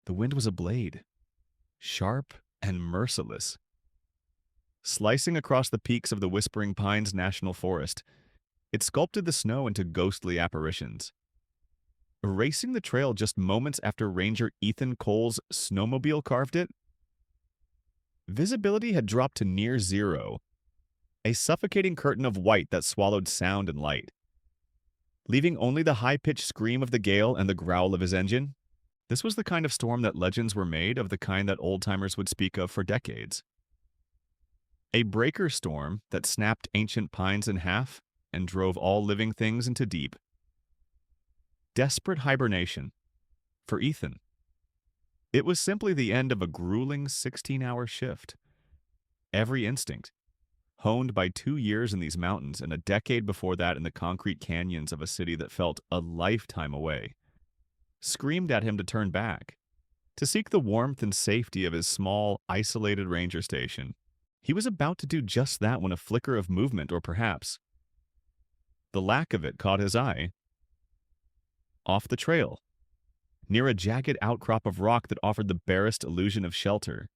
The wind was a blade, sharp and merciless, slicing across the peaks of the Whispering Pines National Forest. It sculpted the snow into ghostly apparitions, erasing the trail just moments after Ranger Ethan Cole's snowmobile carved it. Visibility had dropped to near zero, a suffocating curtain of white that swallowed sound and light, leaving only the high-pitched scream of the gale and the growl of his engine. This was the kind of storm that legends were made of, the kind that old-timers would speak of for decades. A breaker storm that snapped ancient pines in half and drove all living things into deep, desperate hibernation. For Ethan, it was simply the end of a grueling 16-hour shift. Every instinct, honed by 2 years in these mountains and a decade before that in the concrete canyons of a city that felt a lifetime away, screamed at him to turn back, to seek the warmth and safety of his small, isolated ranger station. He was about to do just that when a flicker of movement, or perhaps the lack of it, caught his eye. Off the trail, near a jagged outcrop of rock that offered the barest illusion of shelter,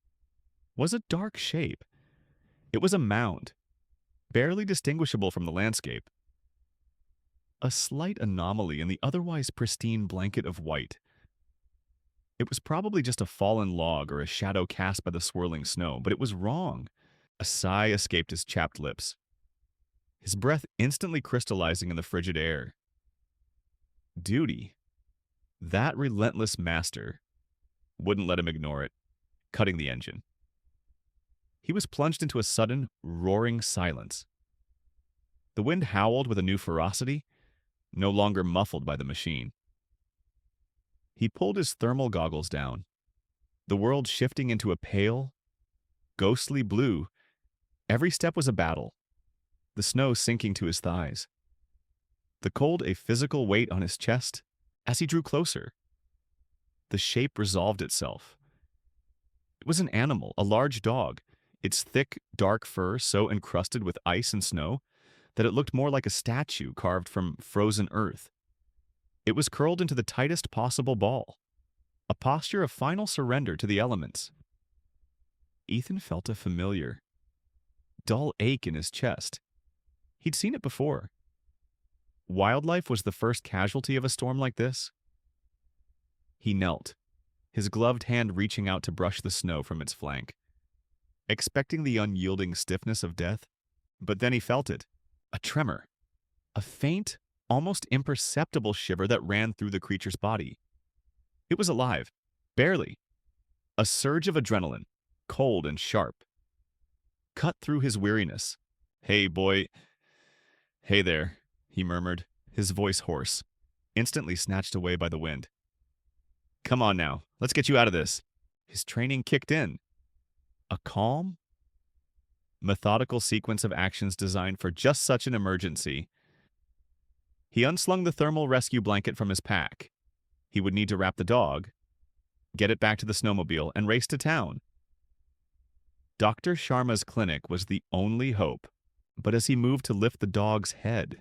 was a dark shape. It was a mound, barely distinguishable from the landscape. A slight anomaly in the otherwise pristine blanket of white. It was probably just a fallen log or a shadow cast by the swirling snow, but it was wrong. A sigh escaped his chapped lips, his breath instantly crystallizing in the frigid air. Duty, that relentless master, wouldn't let him ignore it, cutting the engine. He was plunged into a sudden, roaring silence. The wind howled with a new ferocity, no longer muffled by the machine. He pulled his thermal goggles down, the world shifting into a pale, ghostly blue. Every step was a battle, the snow sinking to his thighs, the cold a physical weight on his chest. As he drew closer, the shape resolved itself. It was an animal, a large dog, its thick, dark fur so encrusted with ice and snow that it looked more like a statue carved from frozen earth. It was curled into the tightest possible ball, a posture of final surrender to the elements. Ethan felt a familiar, dull ache in his chest. He'd seen it before. Wildlife was the first casualty of a storm like this. He knelt, his gloved hand reaching out to brush the snow from its flank, expecting the unyielding stiffness of death. But then he felt it, a tremor, a faint, almost imperceptible shiver that ran through the creature's body. It was alive, barely. A surge of adrenaline, cold and sharp, cut through his weariness. "Hey, boy. Hey there," he murmured, his voice hoarse, instantly snatched away by the wind. "Come on now, let's get you out of this." His training kicked in. A calm, methodical sequence of actions designed for just such an emergency. He unslung the thermal rescue blanket from his pack. He would need to wrap the dog, get it back to the snowmobile, and race to town. Dr. Sharma's clinic was the only hope, but as he moved to lift the dog's head,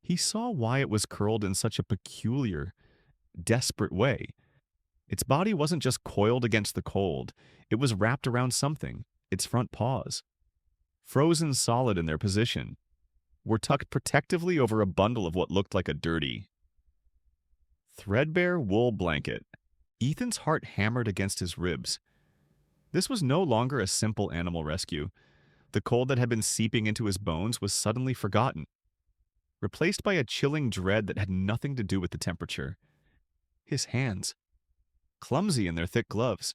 he saw why it was curled in such a peculiar, desperate way. Its body wasn't just coiled against the cold, it was wrapped around something. Its front paws, frozen solid in their position, were tucked protectively over a bundle of what looked like a dirty, threadbare wool blanket. Ethan's heart hammered against his ribs. This was no longer a simple animal rescue. The cold that had been seeping into his bones was suddenly forgotten, replaced by a chilling dread that had nothing to do with the temperature. His hands, clumsy in their thick gloves,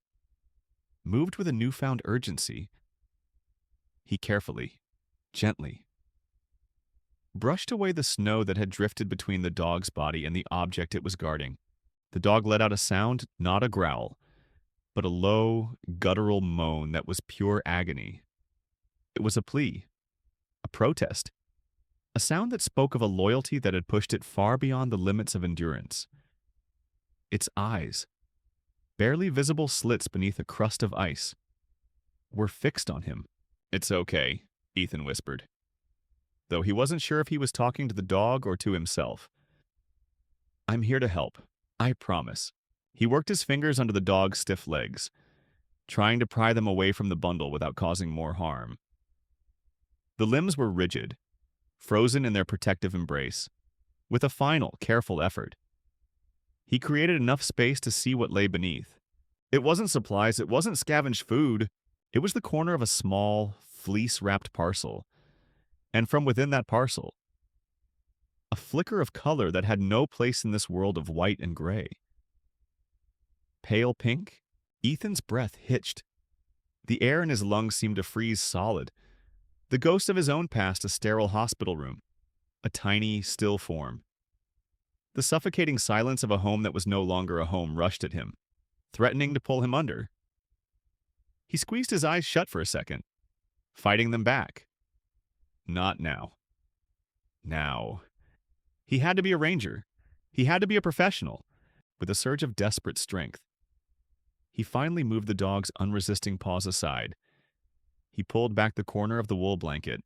moved with a newfound urgency. He carefully, gently, brushed away the snow that had drifted between the dog's body and the object it was guarding. The dog let out a sound, not a growl, but a low, guttural moan that was pure agony. It was a plea, a protest, a sound that spoke of a loyalty that had pushed it far beyond the limits of endurance. Its eyes, barely visible slits beneath a crust of ice, were fixed on him. "It's okay," Ethan whispered, though he wasn't sure if he was talking to the dog or to himself. "I'm here to help, I promise." He worked his fingers under the dog's stiff legs, trying to pry them away from the bundle without causing more harm. The limbs were rigid, frozen in their protective embrace. With a final, careful effort, he created enough space to see what lay beneath. It wasn't supplies, it wasn't scavenged food. It was the corner of a small, fleece-wrapped parcel. And from within that parcel, a flicker of color that had no place in this world of white and gray. Pale pink? Ethan's breath hitched. The air in his lungs seemed to freeze solid. The ghost of his own past, a sterile hospital room. A tiny, still form. The suffocating silence of a home that was no longer a home rushed at him, threatening to pull him under. He squeezed his eyes shut for a second, fighting them back. Not now. Now. He had to be a ranger. He had to be a professional. With a surge of desperate strength, he finally moved the dog's unresisting paws aside. He pulled back the corner of the wool blanket,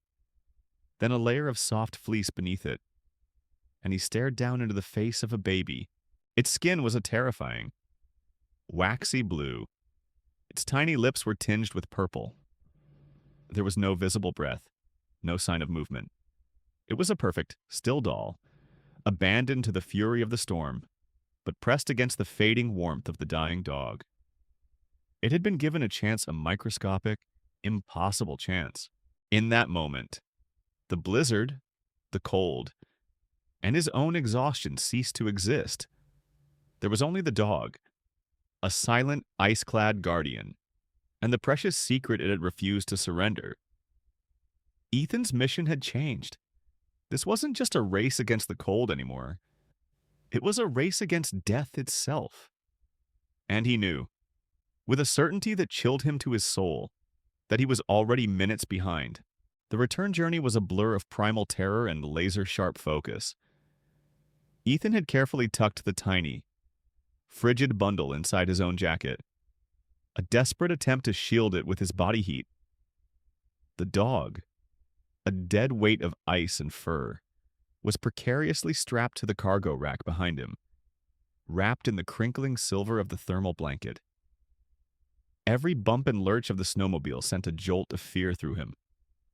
then a layer of soft fleece beneath it, and he stared down into the face of a baby. Its skin was terrifying, waxy blue. Its tiny lips were tinged with purple. There was no visible breath, no sign of movement. It was a perfect, still doll, abandoned to the fury of the storm, but pressed against the fading warmth of the dying dog. It had been given a chance, a microscopic, impossible chance. In that moment, the blizzard, the cold, and his own exhaustion ceased to exist. There was only the dog, a silent, ice-clad guardian, and the precious secret it had refused to surrender. Ethan's mission had changed. This wasn't just a race against the cold anymore. It was a race against death itself. And he knew, with a certainty that chilled him to his soul, that he was already minutes behind. The return journey was a blur of primal terror and laser-sharp focus. Ethan had carefully tucked the tiny, frigid bundle inside his own jacket, a desperate attempt to shield it with his body heat. The dog, a dead weight of ice and fur, was precariously strapped to the cargo rack behind him, wrapped in the crinkling silver of the thermal blanket. Every bump and lurch of the snowmobile sent a jolt of fear through him.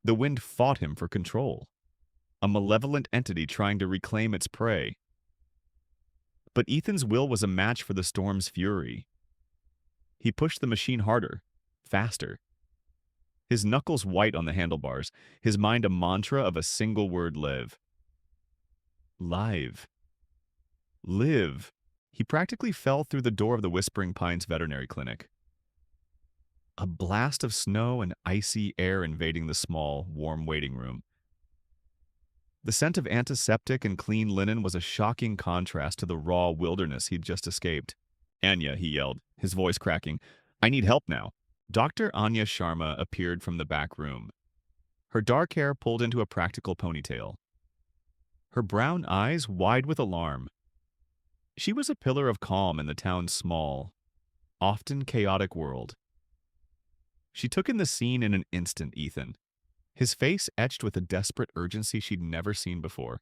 The wind fought him for control, a malevolent entity trying to reclaim its prey. But Ethan's will was a match for the storm's fury. He pushed the machine harder, faster. His knuckles white on the handlebars, his mind a mantra of a single word: live. Live. Live. He practically fell through the door of the Whispering Pines Veterinary Clinic. A blast of snow and icy air invading the small, warm waiting room. The scent of antiseptic and clean linen was a shocking contrast to the raw wilderness he'd just escaped. "Anya," he yelled, his voice cracking. "I need help now." Dr. Anya Sharma appeared from the back room, her dark hair pulled into a practical ponytail, her brown eyes wide with alarm. She was a pillar of calm in the town's small, often chaotic world. She took in the scene in an instant, Ethan, his face etched with a desperate urgency she'd never seen before,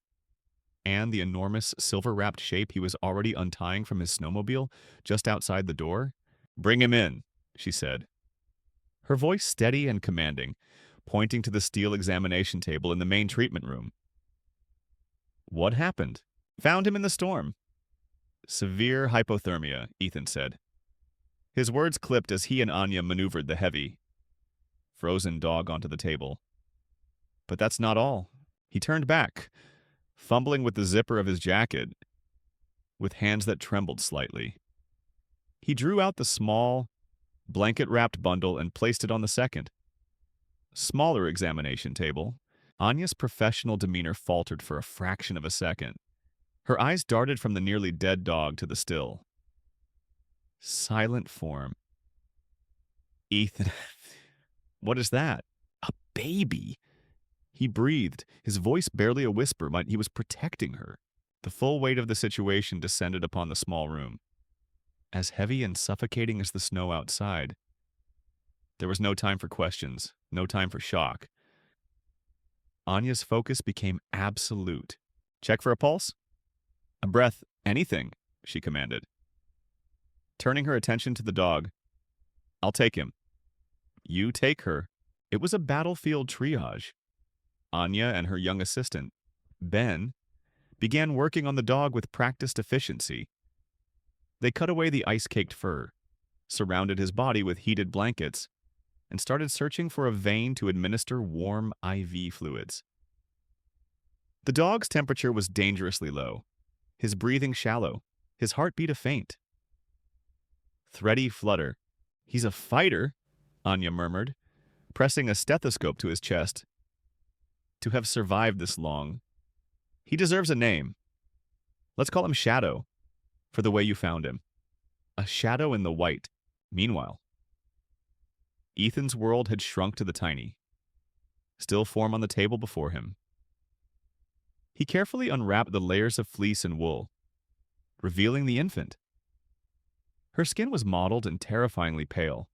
and the enormous silver-wrapped shape he was already untying from his snowmobile just outside the door. "Bring him in," she said, her voice steady and commanding, pointing to the steel examination table in the main treatment room. "What happened?" "Found him in the storm." "Severe hypothermia," Ethan said. His words clipped as he and Anya maneuvered the heavy, frozen dog onto the table. But that's not all. He turned back, fumbling with the zipper of his jacket, with hands that trembled slightly. He drew out the small, blanket-wrapped bundle and placed it on the second, smaller examination table. Anya's professional demeanor faltered for a fraction of a second. Her eyes darted from the nearly dead dog to the still, silent form. "Ethan, what is that?" "A baby." He breathed, his voice barely a whisper, but he was protecting her. The full weight of the situation descended upon the small room, as heavy and suffocating as the snow outside. There was no time for questions, no time for shock. Anya's focus became absolute. "Check for a pulse?" "A breath, anything," she commanded. turning her attention to the dog. I'll take him. You take her. It was a battlefield triage. Anya and her young assistant, Ben, began working on the dog with practiced efficiency. They cut away the ice-caked fur, surrounded his body with heated blankets, and started searching for a vein to administer warm IV fluids. The dog's temperature was dangerously low, his breathing shallow, his heartbeat a faint. Thready flutter. He's a fighter, Anya murmured, pressing a stethoscope to his chest. To have survived this long. He deserves a name. Let's call him Shadow, for the way you found him. A shadow in the white. Meanwhile, Ethan's world had shrunk to the tiny, still form on the table before him. He carefully unwrapped the layers of fleece and wool, revealing the infant. Her skin was mottled and terrifyingly pale.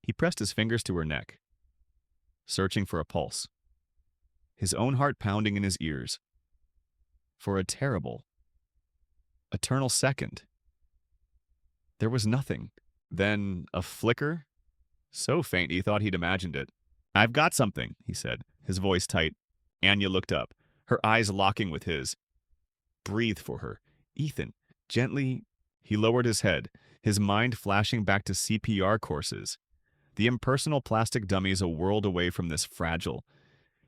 He pressed his fingers to her neck, searching for a pulse, his own heart pounding in his ears. For a terrible, eternal second. There was nothing. Then a flicker, so faint he thought he'd imagined it. I've got something, he said, his voice tight. Anya looked up, her eyes locking with his. Breathe for her. Ethan, gently. He lowered his head, his mind flashing back to CPR courses, the impersonal plastic dummies a world away from this fragile,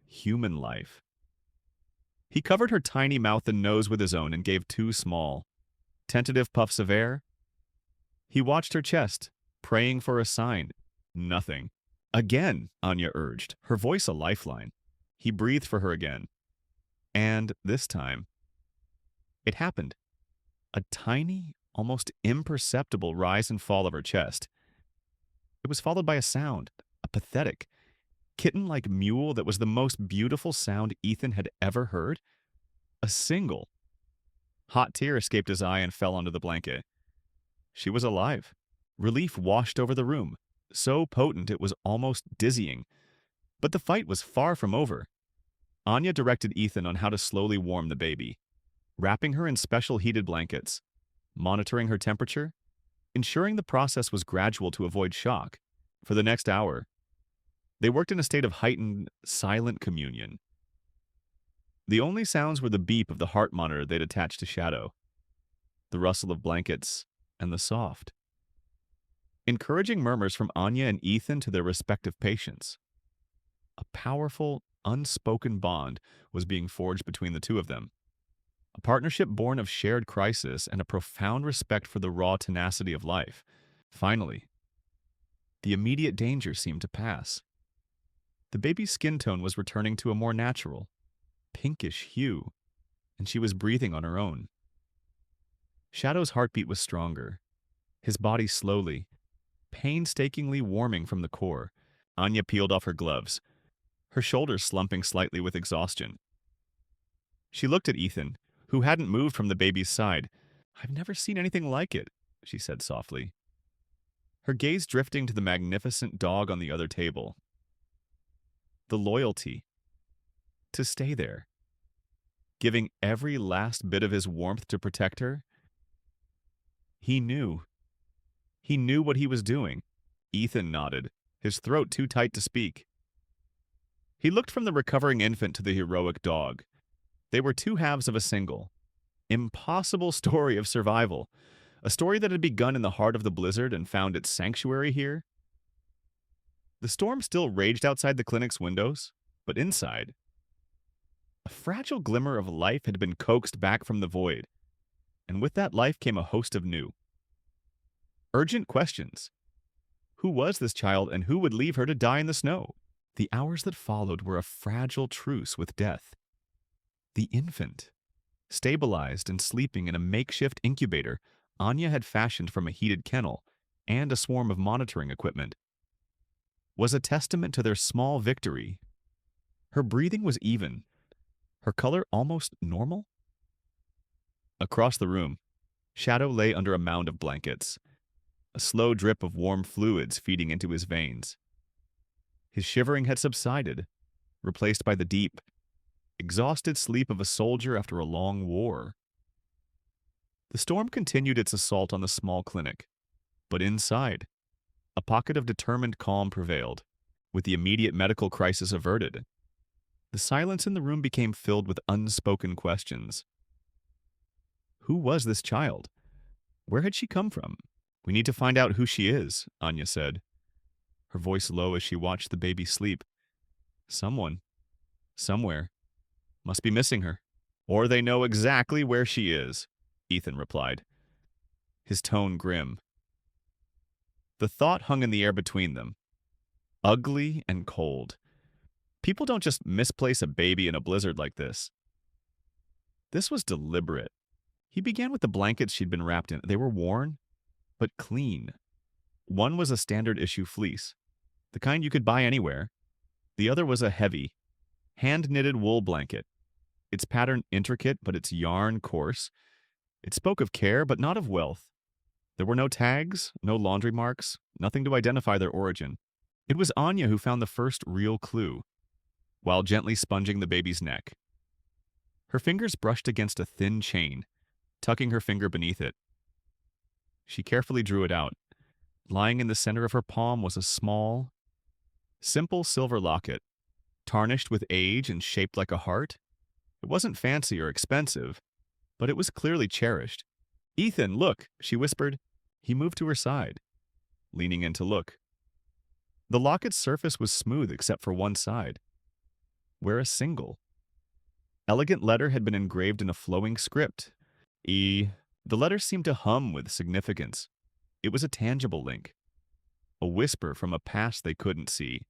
human life. He covered her tiny mouth and nose with his own and gave 2 small, tentative puffs of air. He watched her chest, praying for a sign. Nothing. Again, Anya urged, her voice a lifeline. He breathed for her again. And this time, it happened. A tiny, almost imperceptible rise and fall of her chest. It was followed by a sound, a pathetic, kitten-like mewl that was the most beautiful sound Ethan had ever heard. A single. Hot tear escaped his eye and fell onto the blanket. She was alive. Relief washed over the room, so potent it was almost dizzying. But the fight was far from over. Anya directed Ethan on how to slowly warm the baby, wrapping her in special heated blankets, monitoring her temperature, ensuring the process was gradual to avoid shock. For the next hour, they worked in a state of heightened, silent communion. The only sounds were the beep of the heart monitor they'd attached to Shadow, the rustle of blankets, and the soft, encouraging murmurs from Anya and Ethan to their respective patients. A powerful, unspoken bond was being forged between the two of them, a partnership born of shared crisis and a profound respect for the raw tenacity of life. Finally, the immediate danger seemed to pass. The baby's skin tone was returning to a more natural, pinkish hue, and she was breathing on her own. Shadow's heartbeat was stronger, his body slowly, painstakingly warming from the core. Anya peeled off her gloves, her shoulders slumping slightly with exhaustion. She looked at Ethan, who hadn't moved from the baby's side. I've never seen anything like it, she said softly, her gaze drifting to the magnificent dog on the other table. The loyalty. To stay there. Giving every last bit of his warmth to protect her. He knew. He knew what he was doing. Ethan nodded, his throat too tight to speak. He looked from the recovering infant to the heroic dog. They were 2 halves of a single, impossible story of survival, a story that had begun in the heart of the blizzard and found its sanctuary here. The storm still raged outside the clinic's windows, but inside, a fragile glimmer of life had been coaxed back from the void, and with that life came a host of new, urgent questions. Who was this child, and who would leave her to die in the snow? The hours that followed were a fragile truce with death. The infant, stabilized and sleeping in a makeshift incubator Anya had fashioned from a heated kennel and a swarm of monitoring equipment, was a testament to their small victory. Her breathing was even, her color almost normal. Across the room, Shadow lay under a mound of blankets, a slow drip of warm fluids feeding into his veins. His shivering had subsided, replaced by the deep, exhausted sleep of a soldier after a long war. The storm continued its assault on the small clinic, but inside, a pocket of determined calm prevailed, with the immediate medical crisis averted. The silence in the room became filled with unspoken questions. Who was this child? Where had she come from? We need to find out who she is, Anya said, her voice low as she watched the baby sleep. Someone, somewhere, must be missing her. Or they know exactly where she is, Ethan replied, his tone grim. The thought hung in the air between them, ugly and cold. People don't just misplace a baby in a blizzard like this. This was deliberate. He began with the blankets she'd been wrapped in. They were worn, but clean. One was a standard issue fleece, the kind you could buy anywhere. The other was a heavy, hand-knitted wool blanket, its pattern intricate but its yarn coarse. It spoke of care but not of wealth. There were no tags, no laundry marks, nothing to identify their origin. It was Anya who found the first real clue, while gently sponging the baby's neck. Her fingers brushed against a thin chain, tucking her finger beneath it. She carefully drew it out. Lying in the center of her palm was a small, simple silver locket, tarnished with age and shaped like a heart. It wasn't fancy or expensive, but it was clearly cherished. "Ethan, look," she whispered. He moved to her side, leaning in to look. The locket's surface was smooth except for one side, where a single, elegant letter had been engraved in a flowing script. E. The letter seemed to hum with significance. It was a tangible link, a whisper from a past they couldn't see.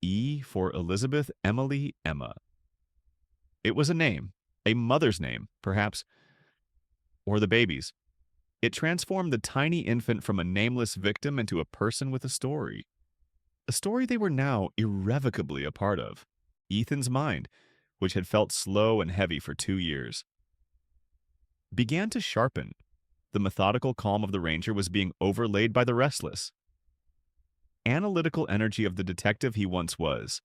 E for Elizabeth Emily Emma. It was a name, a mother's name, perhaps, or the baby's. It transformed the tiny infant from a nameless victim into a person with a story they were now irrevocably a part of. Ethan's mind, which had felt slow and heavy for 2 years, began to sharpen. The methodical calm of the ranger was being overlaid by the restless, analytical energy of the detective he once was.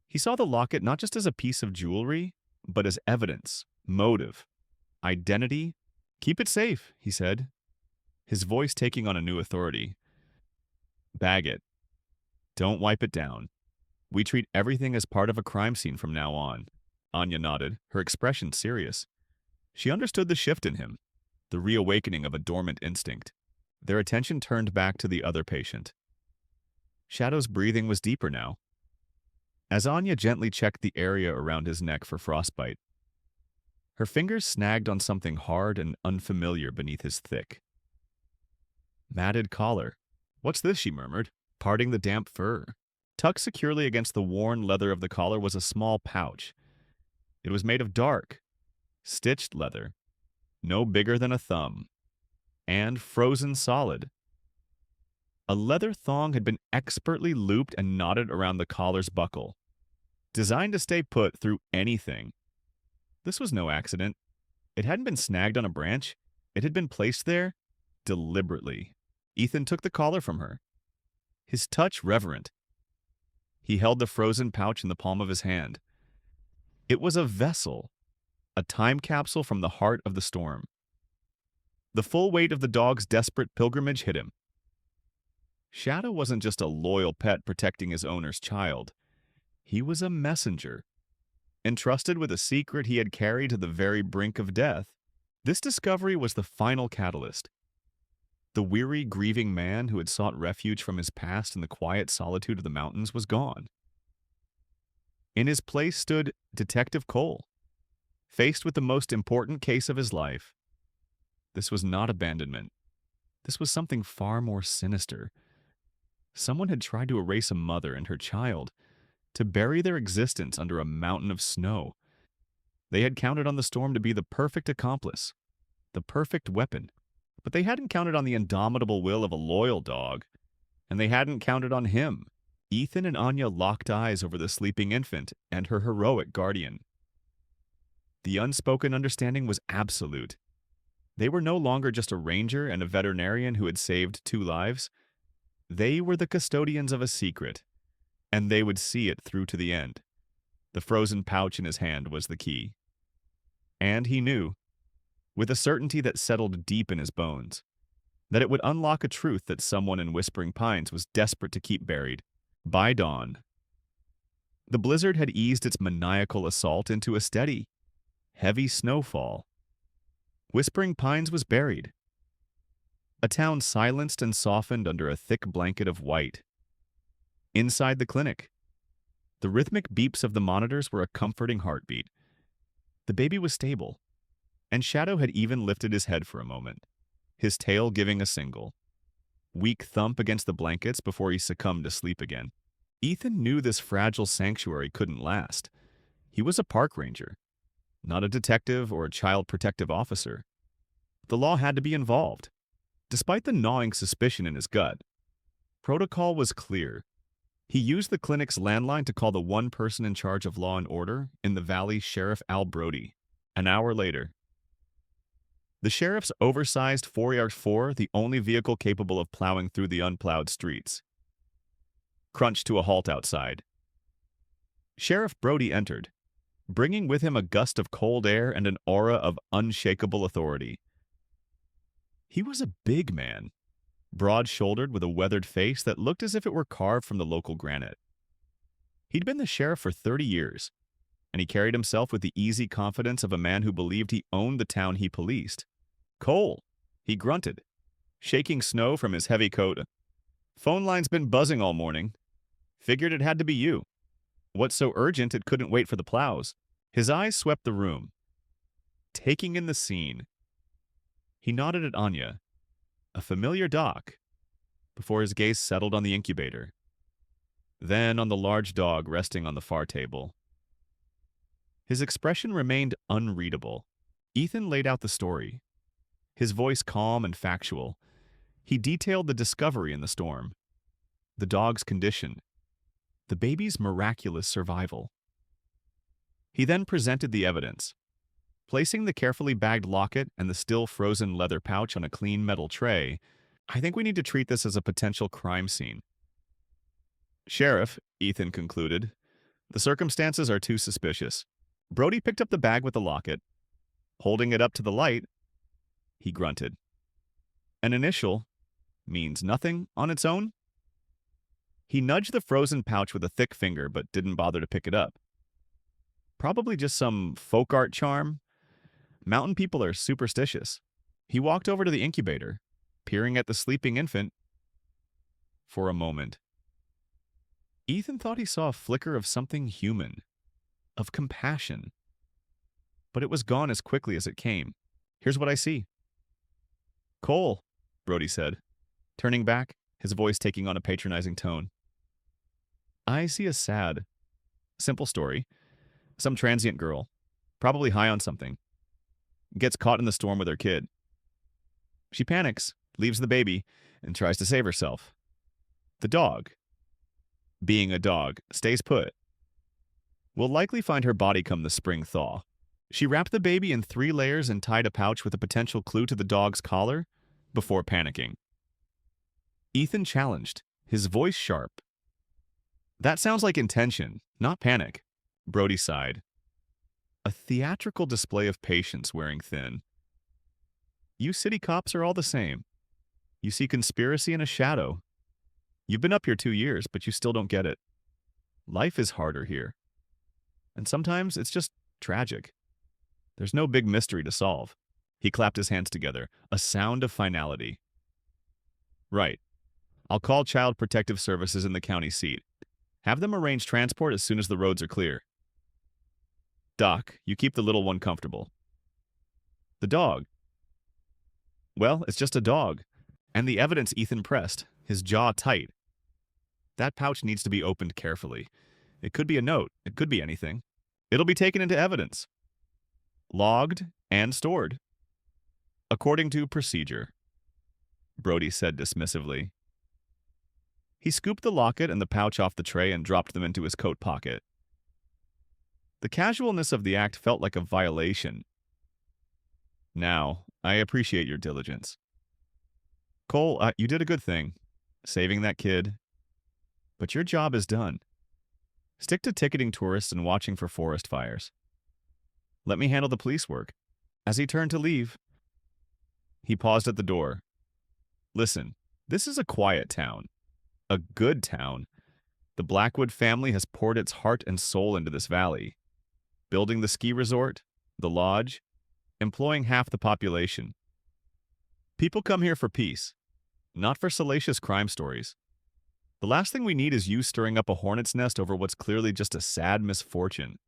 He saw the locket not just as a piece of jewelry, but as evidence, motive, identity. "Keep it safe," he said, his voice taking on a new authority. "Bag it. Don't wipe it down. We treat everything as part of a crime scene from now on." Anya nodded, her expression serious. She understood the shift in him, the reawakening of a dormant instinct. Their attention turned back to the other patient. Shadow's breathing was deeper now. As Anya gently checked the area around his neck for frostbite, her fingers snagged on something hard and unfamiliar beneath his thick, matted collar. "What's this?" she murmured, parting the damp fur. Tucked securely against the worn leather of the collar was a small pouch. It was made of dark, stitched leather, no bigger than a thumb, and frozen solid. A leather thong had been expertly looped and knotted around the collar's buckle, designed to stay put through anything. This was no accident. It hadn't been snagged on a branch. It had been placed there deliberately. Ethan took the collar from her, his touch reverent. He held the frozen pouch in the palm of his hand. It was a vessel, a time capsule from the heart of the storm. The full weight of the dog's desperate pilgrimage hit him. Shadow wasn't just a loyal pet protecting his owner's child. He was a messenger, entrusted with a secret he had carried to the very brink of death. This discovery was the final catalyst. The weary, grieving man who had sought refuge from his past in the quiet solitude of the mountains was gone. In his place stood Detective Cole, faced with the most important case of his life. This was not abandonment. This was something far more sinister. Someone had tried to erase a mother and her child, to bury their existence under a mountain of snow. They had counted on the storm to be the perfect accomplice, the perfect weapon. But they hadn't counted on the indomitable will of a loyal dog, and they hadn't counted on him. Ethan and Anya locked eyes over the sleeping infant and her heroic guardian. The unspoken understanding was absolute. They were no longer just a ranger and a veterinarian who had saved 2 lives. They were the custodians of a secret, and they would see it through to the end. The frozen pouch in his hand was the key. And he knew with a certainty that settled deep in his bones, that it would unlock a truth that someone in Whispering Pines was desperate to keep buried. By dawn, the blizzard had eased its maniacal assault into a steady, heavy snowfall. Whispering Pines was buried, a town silenced and softened under a thick blanket of white. Inside the clinic, the rhythmic beeps of the monitors were a comforting heartbeat. The baby was stable, and Shadow had even lifted his head for a moment, his tail giving a single, weak thump against the blankets before he succumbed to sleep again. Ethan knew this fragile sanctuary couldn't last. He was a park ranger, not a detective or a child protective officer. The law had to be involved. Despite the gnawing suspicion in his gut, protocol was clear. He used the clinic's landline to call the one person in charge of law and order in the valley, Sheriff Al Brody. An hour later, the sheriff's oversized 4x4, the only vehicle capable of plowing through the unplowed streets, crunched to a halt outside. Sheriff Brody entered, bringing with him a gust of cold air and an aura of unshakable authority. He was a big man, broad-shouldered with a weathered face that looked as if it were carved from the local granite. He'd been the sheriff for 30 years, and he carried himself with the easy confidence of a man who believed he owned the town he policed. "Cole," he grunted, shaking snow from his heavy coat. "Phone line's been buzzing all morning. Figured it had to be you. What's so urgent it couldn't wait for the plows?" His eyes swept the room, taking in the scene. He nodded at Anya, a familiar doc, before his gaze settled on the incubator, then on the large dog resting on the far table. His expression remained unreadable. Ethan laid out the story, his voice calm and factual. He detailed the discovery in the storm, the dog's condition, the baby's miraculous survival. He then presented the evidence, placing the carefully bagged locket and the still frozen leather pouch on a clean metal tray. "I think we need to treat this as a potential crime scene." "Sheriff," Ethan concluded, "the circumstances are too suspicious." Brody picked up the bag with the locket. Holding it up to the light, he grunted. "An initial means nothing on its own?" He nudged the frozen pouch with a thick finger but didn't bother to pick it up. "Probably just some folk art charm. Mountain people are superstitious." He walked over to the incubator, peering at the sleeping infant. For a moment, Ethan thought he saw a flicker of something human, of compassion. But it was gone as quickly as it came. "Here's what I see." "Cole," Brody said, turning back, his voice taking on a patronizing tone. "I see a sad, simple story. Some transient girl, probably high on something, gets caught in the storm with her kid. She panics, leaves the baby, and tries to save herself. The dog, being a dog, stays put. Will likely find her body come the spring thaw. She wrapped the baby in 3 layers and tied a pouch with a potential clue to the dog's collar before panicking." Ethan challenged, his voice sharp. "That sounds like intention, not panic." Brody sighed. "A theatrical display of patience wearing thin. You city cops are all the same. You see conspiracy in a shadow. You've been up here 2 years, but you still don't get it. Life is harder here. And sometimes it's just tragic. There's no big mystery to solve." He clapped his hands together, a sound of finality. "Right. I'll call Child Protective Services in the county seat. Have them arrange transport as soon as the roads are clear. Doc, you keep the little one comfortable." "The dog?" "Well, it's just a dog." And the evidence Ethan pressed, his jaw tight. "That pouch needs to be opened carefully. It could be a note. It could be anything. It'll be taken into evidence. Logged and stored. According to procedure," Brody said dismissively. He scooped the locket and the pouch off the tray and dropped them into his coat pocket. The casualness of the act felt like a violation. "Now, I appreciate your diligence. Cole, you did a good thing, saving that kid. But your job is done. Stick to ticketing tourists and watching for forest fires. Let me handle the police work." As he turned to leave, he paused at the door. Listen, this is a quiet town. A good town. The Blackwood family has poured its heart and soul into this valley, building the ski resort, the lodge, employing half the population. People come here for peace, not for salacious crime stories. The last thing we need is you stirring up a hornet's nest over what's clearly just a sad misfortune.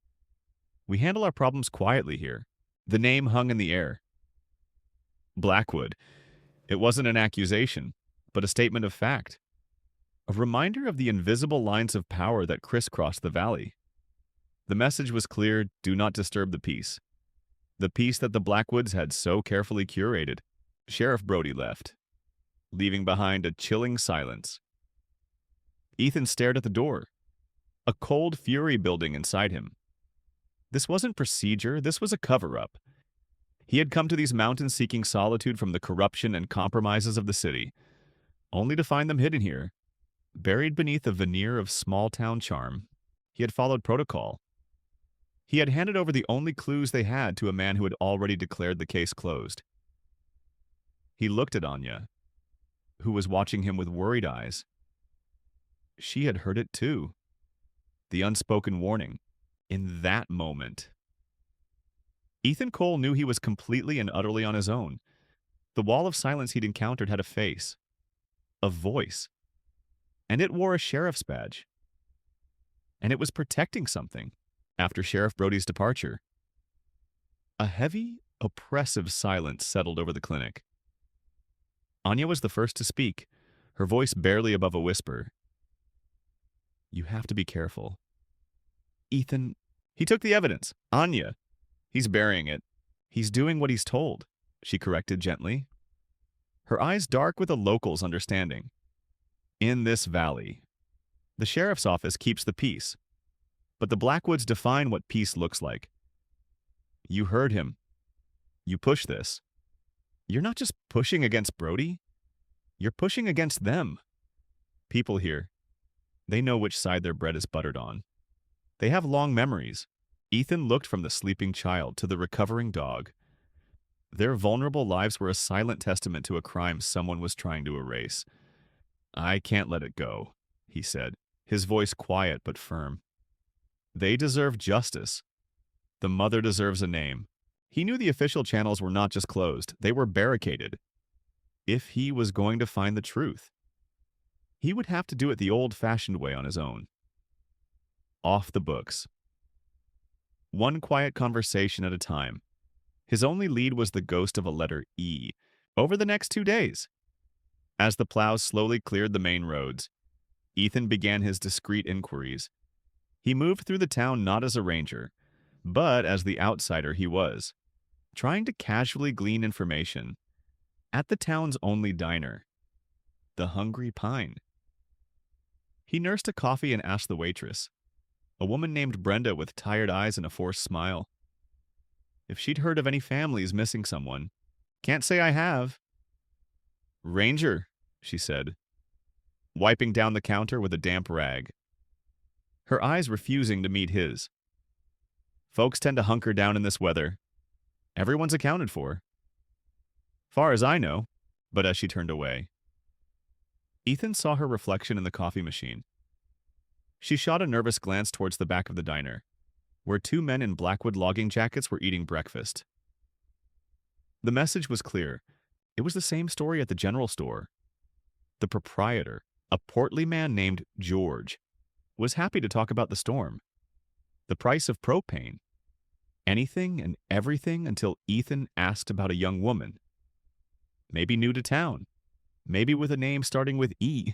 We handle our problems quietly here. The name hung in the air. Blackwood. It wasn't an accusation, but a statement of fact. A reminder of the invisible lines of power that crisscrossed the valley. The message was clear: do not disturb the peace. The peace that the Blackwoods had so carefully curated. Sheriff Brody left, leaving behind a chilling silence. Ethan stared at the door, a cold fury building inside him. This wasn't procedure, this was a cover-up. He had come to these mountains seeking solitude from the corruption and compromises of the city, only to find them hidden here, buried beneath a veneer of small-town charm. He had followed protocol. He had handed over the only clues they had to a man who had already declared the case closed. He looked at Anya, who was watching him with worried eyes. She had heard it too. The unspoken warning. In that moment. Ethan Cole knew he was completely and utterly on his own. The wall of silence he'd encountered had a face, a voice, and it wore a sheriff's badge. And it was protecting something after Sheriff Brody's departure. A heavy, oppressive silence settled over the clinic. Anya was the first to speak, her voice barely above a whisper. You have to be careful. Ethan, he took the evidence. Anya, he's burying it. He's doing what he's told, she corrected gently. Her eyes dark with a local's understanding. In this valley, the sheriff's office keeps the peace, but the Blackwoods define what peace looks like. You heard him. You push this. You're not just pushing against Brody. You're pushing against them. People here, they know which side their bread is buttered on. They have long memories. Ethan looked from the sleeping child to the recovering dog. Their vulnerable lives were a silent testament to a crime someone was trying to erase. I can't let it go, he said, his voice quiet but firm. They deserve justice. The mother deserves a name. He knew the official channels were not just closed, they were barricaded. If he was going to find the truth, he would have to do it the old-fashioned way on his own. Off the books. One quiet conversation at a time. His only lead was the ghost of a letter E. Over the next 2 days, as the plows slowly cleared the main roads, Ethan began his discreet inquiries. He moved through the town not as a ranger, but as the outsider he was, trying to casually glean information. At the town's only diner, the Hungry Pine. He nursed a coffee and asked the waitress, a woman named Brenda with tired eyes and a forced smile, if she'd heard of any families missing someone. Can't say I have. Ranger, she said, wiping down the counter with a damp rag, her eyes refusing to meet his. Folks tend to hunker down in this weather. Everyone's accounted for. Far as I know, but as she turned away, Ethan saw her reflection in the coffee machine. She shot a nervous glance towards the back of the diner, where 2 men in Blackwood logging jackets were eating breakfast. The message was clear. It was the same story at the general store. The proprietor, a portly man named George, was happy to talk about the storm, the price of propane, anything and everything until Ethan asked about a young woman. Maybe new to town, maybe with a name starting with E.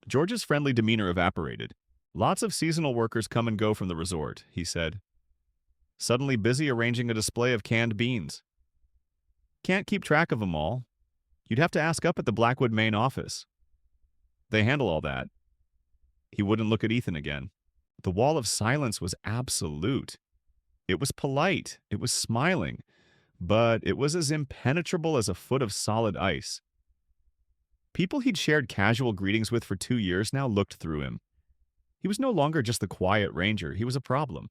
George's friendly demeanor evaporated. Lots of seasonal workers come and go from the resort, he said, suddenly busy arranging a display of canned beans. Can't keep track of them all. You'd have to ask up at the Blackwood main office. They handle all that. He wouldn't look at Ethan again. The wall of silence was absolute. It was polite. It was smiling. But it was as impenetrable as a foot of solid ice. People he'd shared casual greetings with for 2 years now looked through him. He was no longer just the quiet ranger. He was a problem.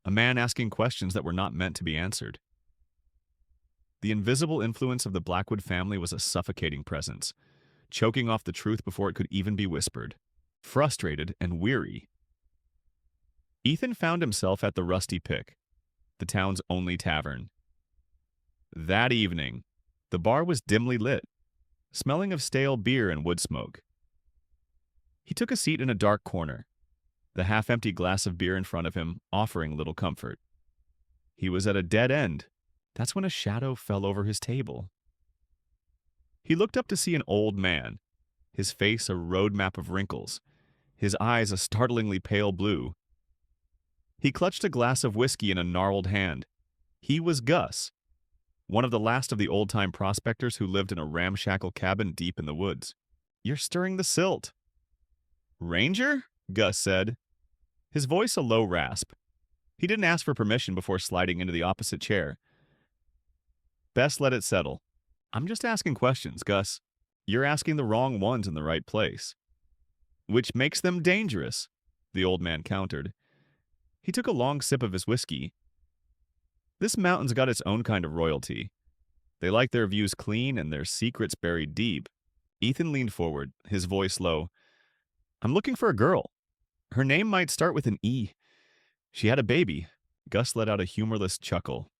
A man asking questions that were not meant to be answered. The invisible influence of the Blackwood family was a suffocating presence, choking off the truth before it could even be whispered. Frustrated and weary, Ethan found himself at the Rusty Pick, the town's only tavern. That evening, the bar was dimly lit, smelling of stale beer and wood smoke. He took a seat in a dark corner, the half-empty glass of beer in front of him offering little comfort. He was at a dead end. That's when a shadow fell over his table. He looked up to see an old man, his face a road map of wrinkles, his eyes a startlingly pale blue. He clutched a glass of whiskey in a gnarled hand. He was Gus, one of the last of the old-time prospectors who lived in a ramshackle cabin deep in the woods. "You're stirring the silt." "Ranger?" Gus said, his voice a low rasp. He didn't ask for permission before sliding into the opposite chair. "Best let it settle. I'm just asking questions, Gus. You're asking the wrong ones in the right place." "Which makes them dangerous," the old man countered. He took a long sip of his whiskey. "This mountain's got its own kind of royalty. They like their views clean and their secrets buried deep." Ethan leaned forward, his voice low. "I'm looking for a girl. Her name might start with an E. She had a baby." Gus let out a humorless chuckle.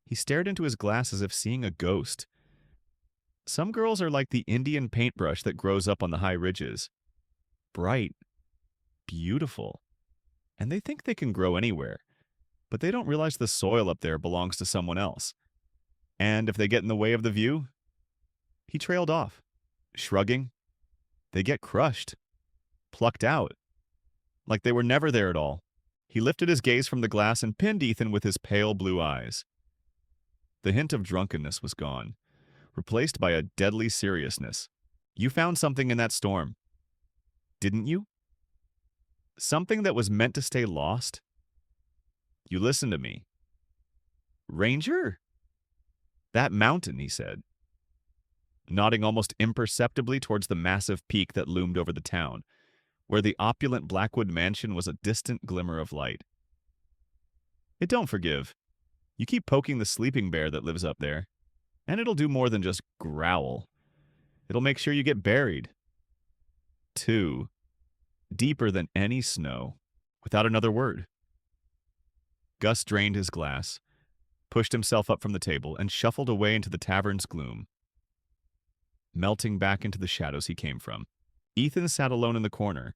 He stared into his glass as if seeing a ghost. "Some girls are like the Indian paintbrush that grows up on the high ridges. Bright, beautiful, and they think they can grow anywhere, but they don't realize the soil up there belongs to someone else. And if they get in the way of the view..." He trailed off, shrugging. "They get crushed, plucked out, like they were never there at all." He lifted his gaze from the glass and pinned Ethan with his pale blue eyes. The hint of drunkenness was gone, replaced by a deadly seriousness. "You found something in that storm, didn't you? Something that was meant to stay lost? You listened to me." "Ranger?" "That mountain," he said, nodding almost imperceptibly towards the massive peak that loomed over the town, where the opulent Blackwood mansion was a distant glimmer of light. "It don't forgive. You keep poking the sleeping bear that lives up there, and it'll do more than just growl. It'll make sure you get buried. Too deeper than any snow." Without another word, Gus drained his glass, pushed himself up from the table, and shuffled away into the tavern's gloom, melting back into the shadows he came from. Ethan sat alone in the corner,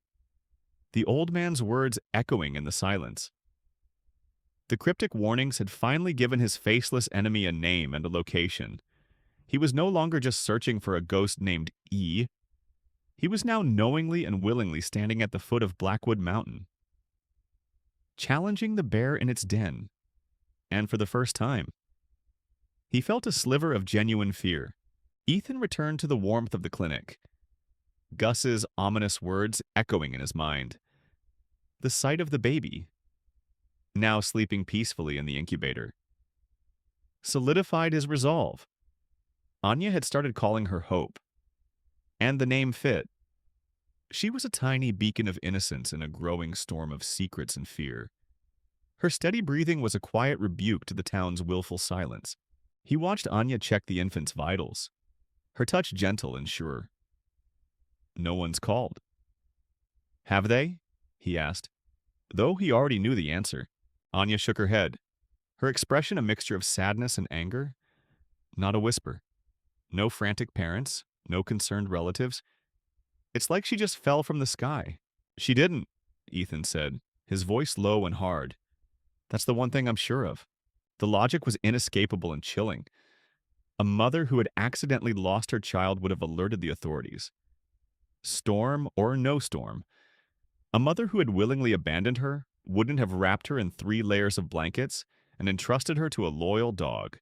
the old man's words echoing in the silence. The cryptic warnings had finally given his faceless enemy a name and a location. He was no longer just searching for a ghost named E. He was now knowingly and willingly standing at the foot of Blackwood Mountain, challenging the bear in its den. And for the first time, he felt a sliver of genuine fear. Ethan returned to the warmth of the clinic, Gus's ominous words echoing in his mind. The sight of the baby, now sleeping peacefully in the incubator, solidified his resolve. Anya had started calling her Hope, and the name fit. She was a tiny beacon of innocence in a growing storm of secrets and fear. Her steady breathing was a quiet rebuke to the town's willful silence. He watched Anya check the infant's vitals, her touch gentle and sure. "No one's called." "Have they?" he asked, though he already knew the answer. Anya shook her head, her expression a mixture of sadness and anger. Not a whisper. No frantic parents, no concerned relatives. It's like she just fell from the sky. "She didn't," Ethan said, his voice low and hard. "That's the one thing I'm sure of." The logic was inescapable and chilling. A mother who had accidentally lost her child would have alerted the authorities. Storm or no storm, a mother who had willingly abandoned her wouldn't have wrapped her in 3 layers of blankets and entrusted her to a loyal dog.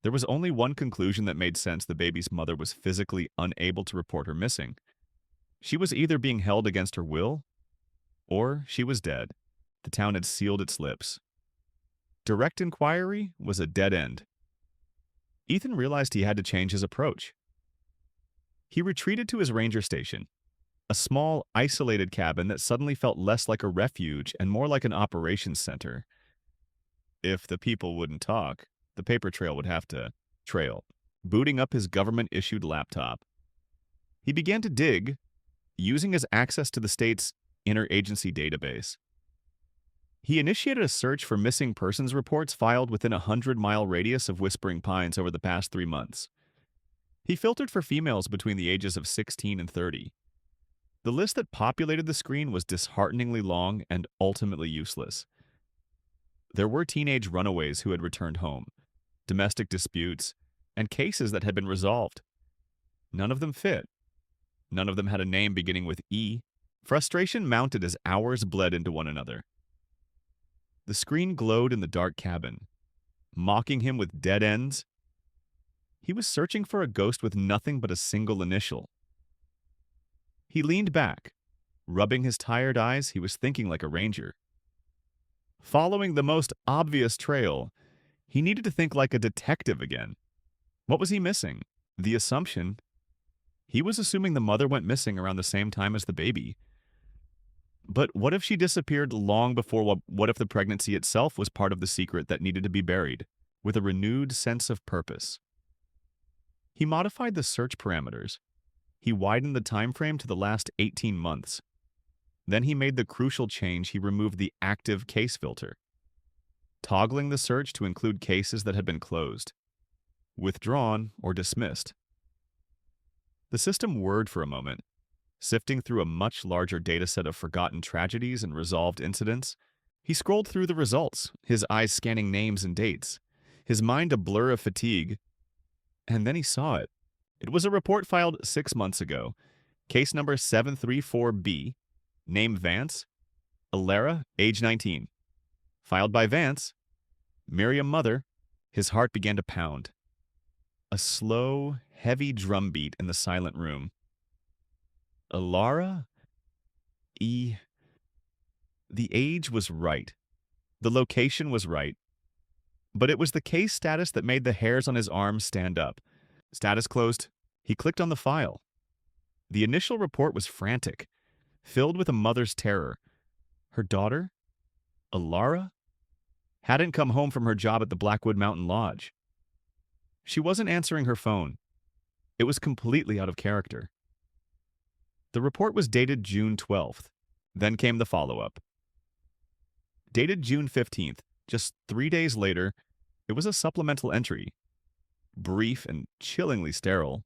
There was only one conclusion that made sense: the baby's mother was physically unable to report her missing. She was either being held against her will, or she was dead. The town had sealed its lips. Direct inquiry was a dead end. Ethan realized he had to change his approach. He retreated to his ranger station, a small, isolated cabin that suddenly felt less like a refuge and more like an operations center. If the people wouldn't talk, The paper trail would have to trail. Booting up his government-issued laptop, he began to dig, using his access to the state's interagency database. He initiated a search for missing persons reports filed within a 100-mile radius of Whispering Pines over the past 3 months. He filtered for females between the ages of 16 and 30. The list that populated the screen was dishearteningly long and ultimately useless. There were teenage runaways who had returned home, domestic disputes, and cases that had been resolved. None of them fit. None of them had a name beginning with E. Frustration mounted as hours bled into one another. The screen glowed in the dark cabin, mocking him with dead ends. He was searching for a ghost with nothing but a single initial. He leaned back. Rubbing his tired eyes, he was thinking like a ranger. Following the most obvious trail, he needed to think like a detective again. What was he missing? The assumption. He was assuming the mother went missing around the same time as the baby. But what if she disappeared long before? What if the pregnancy itself was part of the secret that needed to be buried, with a renewed sense of purpose? He modified the search parameters. He widened the time frame to the last 18 months. Then he made the crucial change. He removed the active case filter, toggling the search to include cases that had been closed, withdrawn, or dismissed. The system whirred for a moment, sifting through a much larger dataset of forgotten tragedies and resolved incidents. He scrolled through the results, his eyes scanning names and dates, his mind a blur of fatigue, and then he saw it. It was a report filed 6 months ago. Case number 734B, name Vance, Alara, age 19. Filed by Vance, Miriam mother. His heart began to pound. A slow, heavy drumbeat in the silent room. Alara? The age was right. The location was right. But it was the case status that made the hairs on his arms stand up. Status closed. He clicked on the file. The initial report was frantic, filled with a mother's terror. Her daughter, Alara, hadn't come home from her job at the Blackwood Mountain Lodge. She wasn't answering her phone. It was completely out of character. The report was dated June 12th. Then came the follow-up. Dated June 15th, just 3 days later, it was a supplemental entry. Brief and chillingly sterile.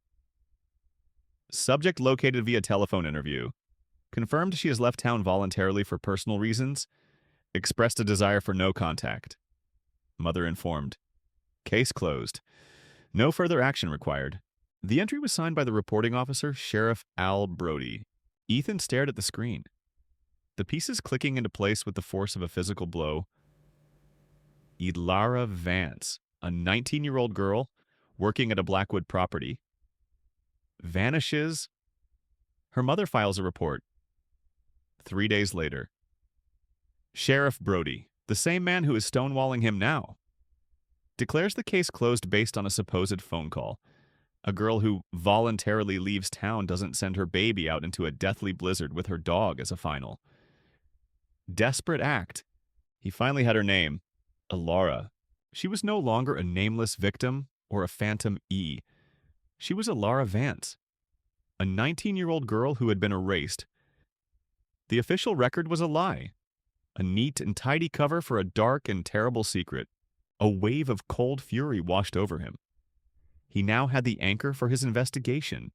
Subject located via telephone interview. Confirmed she has left town voluntarily for personal reasons. Expressed a desire for no contact. Mother informed. Case closed. No further action required. The entry was signed by the reporting officer, Sheriff Al Brody. Ethan stared at the screen, the pieces clicking into place with the force of a physical blow. Alara Vance, a 19-year-old girl working at a Blackwood property, vanishes. Her mother files a report. 3 days later. Sheriff Brody, the same man who is stonewalling him now, declares the case closed based on a supposed phone call. A girl who voluntarily leaves town doesn't send her baby out into a deathly blizzard with her dog as a final. Desperate act. He finally had her name, Alara. She was no longer a nameless victim or a phantom E. She was Alara Vance, a 19-year-old girl who had been erased. The official record was a lie, a neat and tidy cover for a dark and terrible secret. A wave of cold fury washed over him. He now had the anchor for his investigation.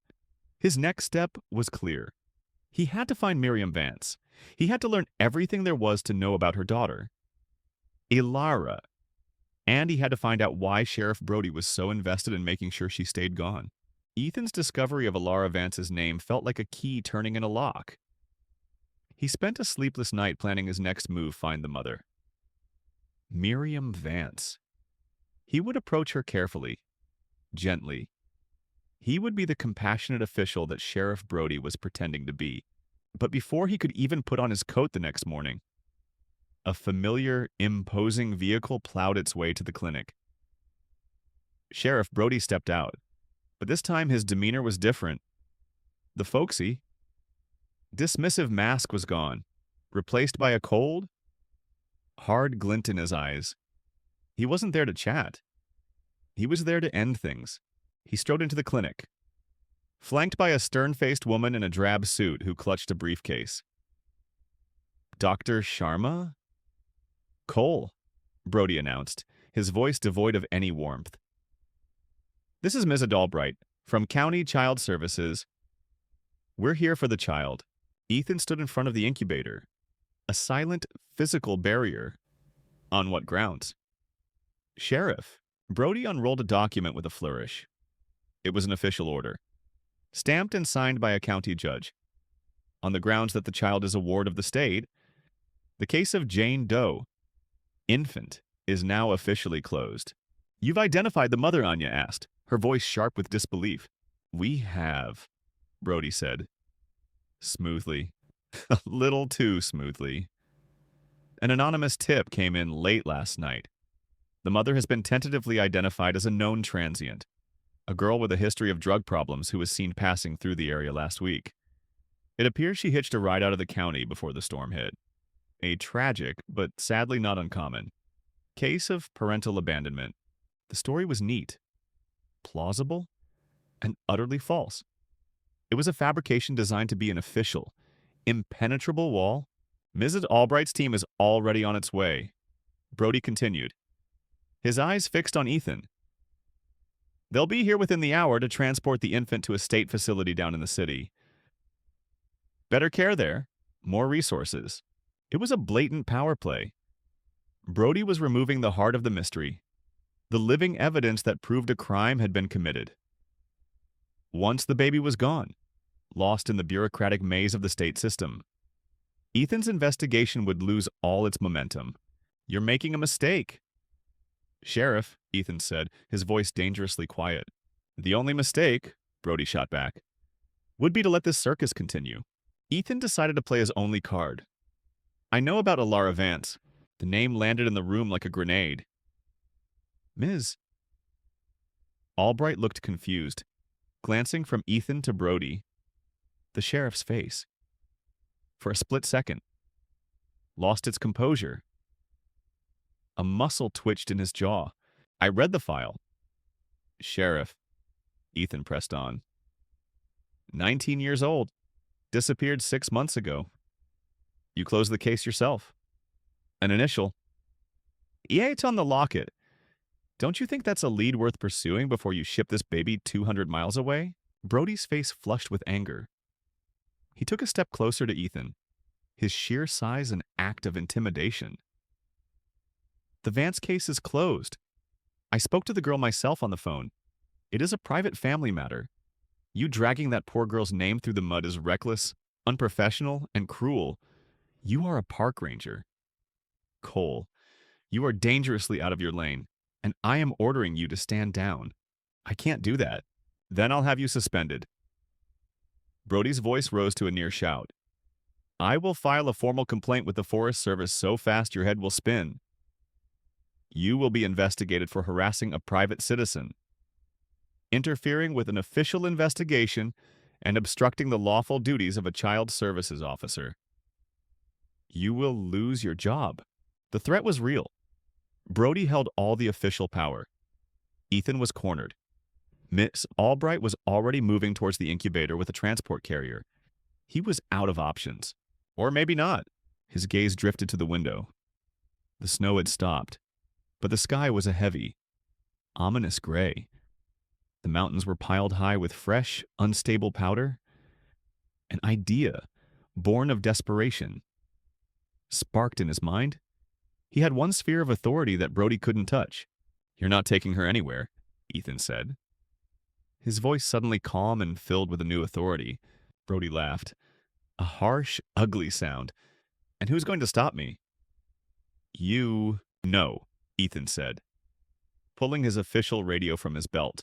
His next step was clear. He had to find Miriam Vance. He had to learn everything there was to know about her daughter, Alara. And he had to find out why Sheriff Brody was so invested in making sure she stayed gone. Ethan's discovery of Alara Vance's name felt like a key turning in a lock. He spent a sleepless night planning his next move: find the mother. Miriam Vance. He would approach her carefully, gently. He would be the compassionate official that Sheriff Brody was pretending to be. But before he could even put on his coat the next morning, a familiar, imposing vehicle plowed its way to the clinic. Sheriff Brody stepped out, but this time his demeanor was different. The folksy, dismissive mask was gone, replaced by a cold, hard glint in his eyes. He wasn't there to chat. He was there to end things. He strode into the clinic, flanked by a stern-faced woman in a drab suit who clutched a briefcase. Dr. Sharma? Cole, Brody announced, his voice devoid of any warmth. This is Ms. Adalbright, from County Child Services. We're here for the child. Ethan stood in front of the incubator. A silent, physical barrier. On what grounds? Sheriff. Brody unrolled a document with a flourish. It was an official order, stamped and signed by a county judge. On the grounds that the child is a ward of the state, the case of Jane Doe, infant, is now officially closed. You've identified the mother, Anya asked, her voice sharp with disbelief. We have, Brody said. Smoothly. A little too smoothly. An anonymous tip came in late last night. The mother has been tentatively identified as a known transient, a girl with a history of drug problems who was seen passing through the area last week. It appears she hitched a ride out of the county before the storm hit. A tragic, but sadly not uncommon, case of parental abandonment. The story was neat, plausible, and utterly false. It was a fabrication designed to be an official, impenetrable wall. Mrs. Albright's team is already on its way, Brody continued, his eyes fixed on Ethan. They'll be here within the hour to transport the infant to a state facility down in the city. Better care there, more resources. It was a blatant power play. Brody was removing the heart of the mystery, the living evidence that proved a crime had been committed. Once the baby was gone, lost in the bureaucratic maze of the state system, Ethan's investigation would lose all its momentum. You're making a mistake. Sheriff, Ethan said, his voice dangerously quiet. The only mistake, Brody shot back, would be to let this circus continue. Ethan decided to play his only card. I know about Alara Vance. The name landed in the room like a grenade. Ms. Albright looked confused, glancing from Ethan to Brody. The sheriff's face, for a split second, lost its composure. A muscle twitched in his jaw. I read the file. Sheriff, Ethan pressed on. 19 years old. Disappeared 6 months ago. You closed the case yourself. An initial. Yeah, it's on the locket. Don't you think that's a lead worth pursuing before you ship this baby 200 miles away? Brody's face flushed with anger. He took a step closer to Ethan, his sheer size an act of intimidation. The Vance case is closed. I spoke to the girl myself on the phone. It is a private family matter. You dragging that poor girl's name through the mud is reckless, unprofessional, and cruel. You are a park ranger. Cole, you are dangerously out of your lane, and I am ordering you to stand down. I can't do that. Then I'll have you suspended. Brody's voice rose to a near shout. I will file a formal complaint with the Forest Service so fast your head will spin. You will be investigated for harassing a private citizen, interfering with an official investigation, and obstructing the lawful duties of a child services officer. You will lose your job. The threat was real. Brody held all the official power. Ethan was cornered. Miss Albright was already moving towards the incubator with a transport carrier. He was out of options. Or maybe not. His gaze drifted to the window. The snow had stopped, but the sky was a heavy, ominous gray. The mountains were piled high with fresh, unstable powder. An idea, born of desperation, sparked in his mind. He had one sphere of authority that Brody couldn't touch. You're not taking her anywhere, Ethan said. His voice suddenly calm and filled with a new authority. Brody laughed. A harsh, ugly sound. And who's going to stop me? You... No, Ethan said, pulling his official radio from his belt.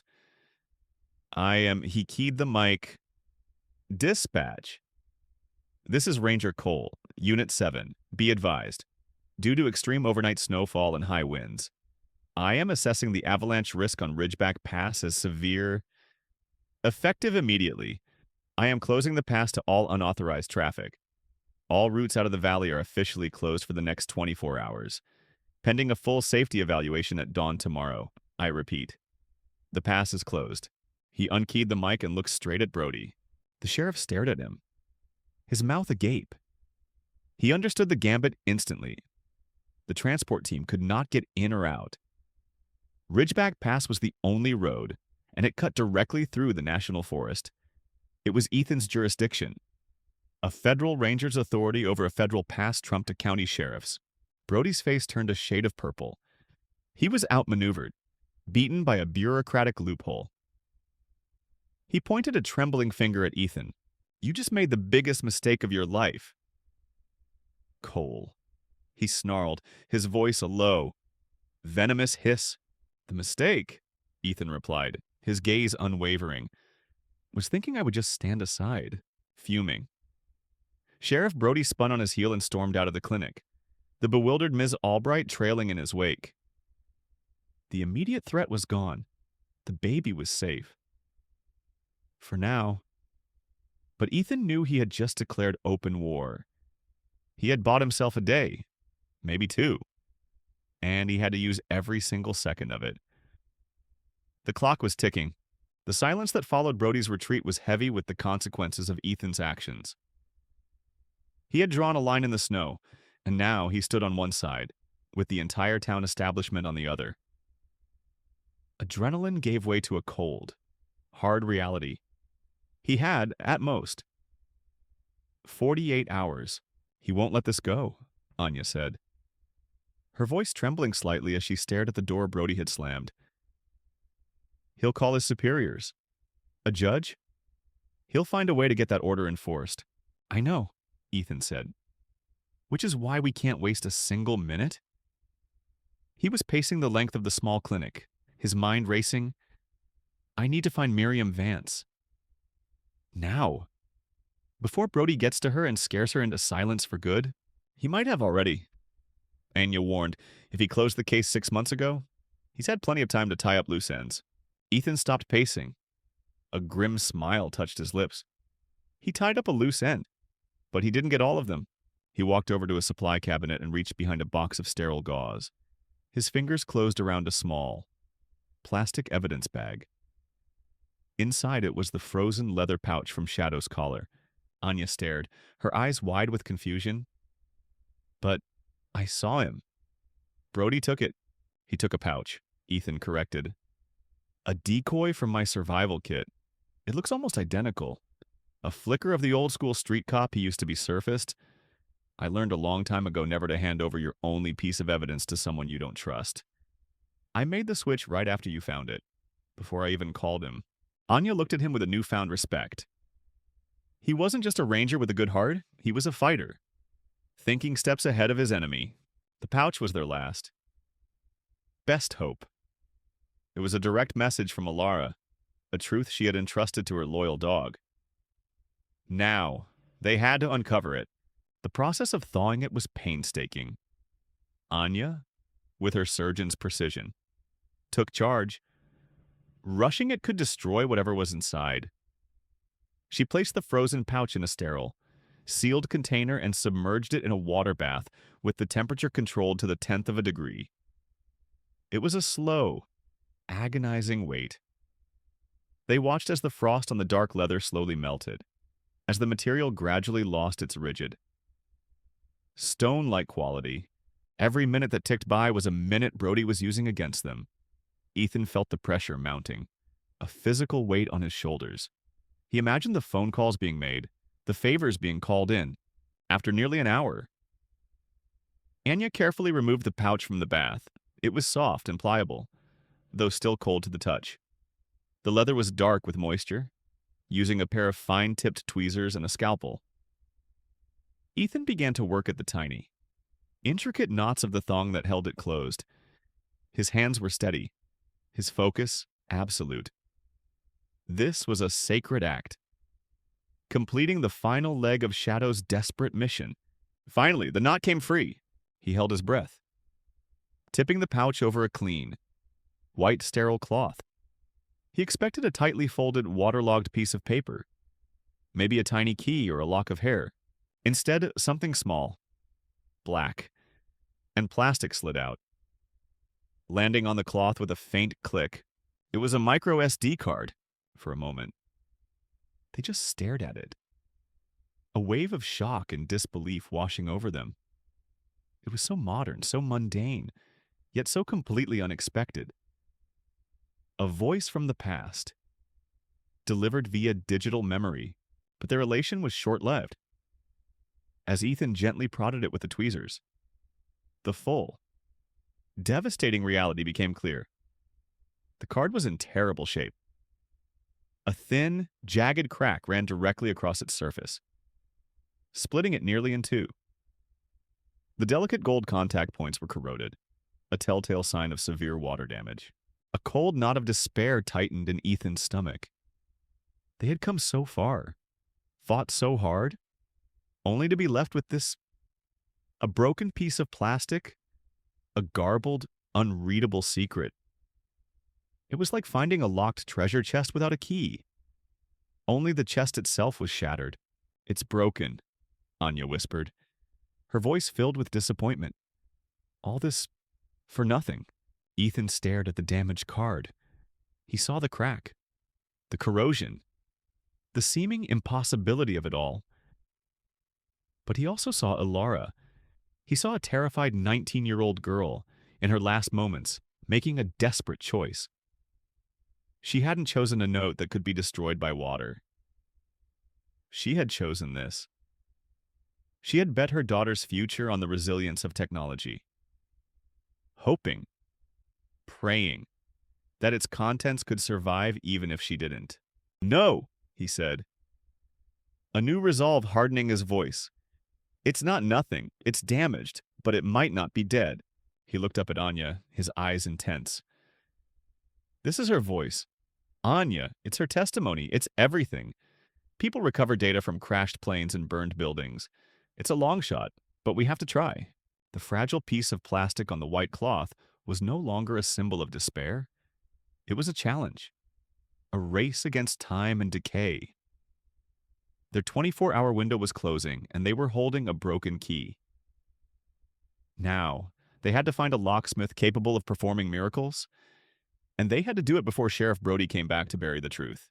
He keyed the mic. Dispatch. This is Ranger Cole, Unit 7. Be advised. Due to extreme overnight snowfall and high winds, I am assessing the avalanche risk on Ridgeback Pass as severe. Effective immediately. I am closing the pass to all unauthorized traffic. All routes out of the valley are officially closed for the next 24 hours, pending a full safety evaluation at dawn tomorrow. I repeat. The pass is closed. He unkeyed the mic and looked straight at Brody. The sheriff stared at him, his mouth agape. He understood the gambit instantly. The transport team could not get in or out. Ridgeback Pass was the only road, and it cut directly through the national forest. It was Ethan's jurisdiction. A federal ranger's authority over a federal pass trumped a county sheriff's. Brody's face turned a shade of purple. He was outmaneuvered, beaten by a bureaucratic loophole. He pointed a trembling finger at Ethan. "You just made the biggest mistake of your life." "Cole," he snarled, his voice a low, venomous hiss. "The mistake," Ethan replied, his gaze unwavering, "was thinking I would just stand aside, fuming." Sheriff Brody spun on his heel and stormed out of the clinic, the bewildered Ms. Albright trailing in his wake. The immediate threat was gone. The baby was safe. For now. But Ethan knew he had just declared open war. He had bought himself a day, maybe two, and he had to use every single second of it. The clock was ticking. The silence that followed Brody's retreat was heavy with the consequences of Ethan's actions. He had drawn a line in the snow, and now he stood on one side, with the entire town establishment on the other. Adrenaline gave way to a cold, hard reality. He had, at most, 48 hours. "He won't let this go," Anya said, her voice trembling slightly as she stared at the door Brody had slammed. "He'll call his superiors. A judge? He'll find a way to get that order enforced." "I know," Ethan said. "Which is why we can't waste a single minute." He was pacing the length of the small clinic, his mind racing. "I need to find Miriam Vance. Now. Before Brody gets to her and scares her into silence for good." "He might have already," Anya warned. "If he closed the case 6 months ago, he's had plenty of time to tie up loose ends." Ethan stopped pacing. A grim smile touched his lips. He tied up a loose end, but he didn't get all of them. He walked over to a supply cabinet and reached behind a box of sterile gauze. His fingers closed around a small, plastic evidence bag. Inside it was the frozen leather pouch from Shadow's collar. Anya stared, her eyes wide with confusion. "But I saw him." "Brody took it." "He took a pouch," Ethan corrected. "A decoy from my survival kit. It looks almost identical. A flicker of the old-school street cop he used to be surfaced. I learned a long time ago never to hand over your only piece of evidence to someone you don't trust. I made the switch right after you found it, before I even called him." Anya looked at him with a newfound respect. He wasn't just a ranger with a good heart, he was a fighter, thinking steps ahead of his enemy. The pouch was their last. Best hope. It was a direct message from Alara, a truth she had entrusted to her loyal dog. Now, they had to uncover it. The process of thawing it was painstaking. Anya, with her surgeon's precision, took charge. Rushing it could destroy whatever was inside. She placed the frozen pouch in a sterile, sealed container and submerged it in a water bath with the temperature controlled to the 10th of a degree. It was a slow, agonizing wait. They watched as the frost on the dark leather slowly melted, as the material gradually lost its rigid, stone-like quality. Every minute that ticked by was a minute Brody was using against them. Ethan felt the pressure mounting, a physical weight on his shoulders. He imagined the phone calls being made, the favors being called in. After nearly an hour, Anya carefully removed the pouch from the bath. It was soft and pliable, though still cold to the touch. The leather was dark with moisture, using a pair of fine-tipped tweezers and a scalpel. Ethan began to work at the tiny, intricate knots of the thong that held it closed. His hands were steady, his focus absolute. This was a sacred act, completing the final leg of Shadow's desperate mission. Finally, the knot came free. He held his breath, tipping the pouch over a clean, white sterile cloth. He expected a tightly folded, waterlogged piece of paper, maybe a tiny key or a lock of hair. Instead, something small, black, and plastic slid out, landing on the cloth with a faint click. It was a micro SD card. For a moment, they just stared at it, a wave of shock and disbelief washing over them. It was so modern, so mundane, yet so completely unexpected. A voice from the past, delivered via digital memory, but their elation was short-lived. As Ethan gently prodded it with the tweezers, the full, devastating reality became clear. The card was in terrible shape. A thin, jagged crack ran directly across its surface, splitting it nearly in two. The delicate gold contact points were corroded, a telltale sign of severe water damage. A cold knot of despair tightened in Ethan's stomach. They had come so far, fought so hard, only to be left with this, a broken piece of plastic, a garbled, unreadable secret. It was like finding a locked treasure chest without a key. Only the chest itself was shattered. It's broken, Anya whispered, her voice filled with disappointment. All this for nothing. Ethan stared at the damaged card. He saw the crack, the corrosion, the seeming impossibility of it all. But he also saw Ilara. He saw a terrified 19-year-old girl in her last moments, making a desperate choice. She hadn't chosen a note that could be destroyed by water. She had chosen this. She had bet her daughter's future on the resilience of technology, hoping, praying, that its contents could survive even if she didn't. "No," he said, a new resolve hardening his voice. "It's not nothing. It's damaged, but it might not be dead." He looked up at Anya, his eyes intense. This is her voice. Anya, it's her testimony. It's everything. People recover data from crashed planes and burned buildings. It's a long shot, but we have to try. The fragile piece of plastic on the white cloth was no longer a symbol of despair. It was a challenge, a race against time and decay. Their 24-hour window was closing, and they were holding a broken key. Now, they had to find a locksmith capable of performing miracles, and they had to do it before Sheriff Brody came back to bury the truth.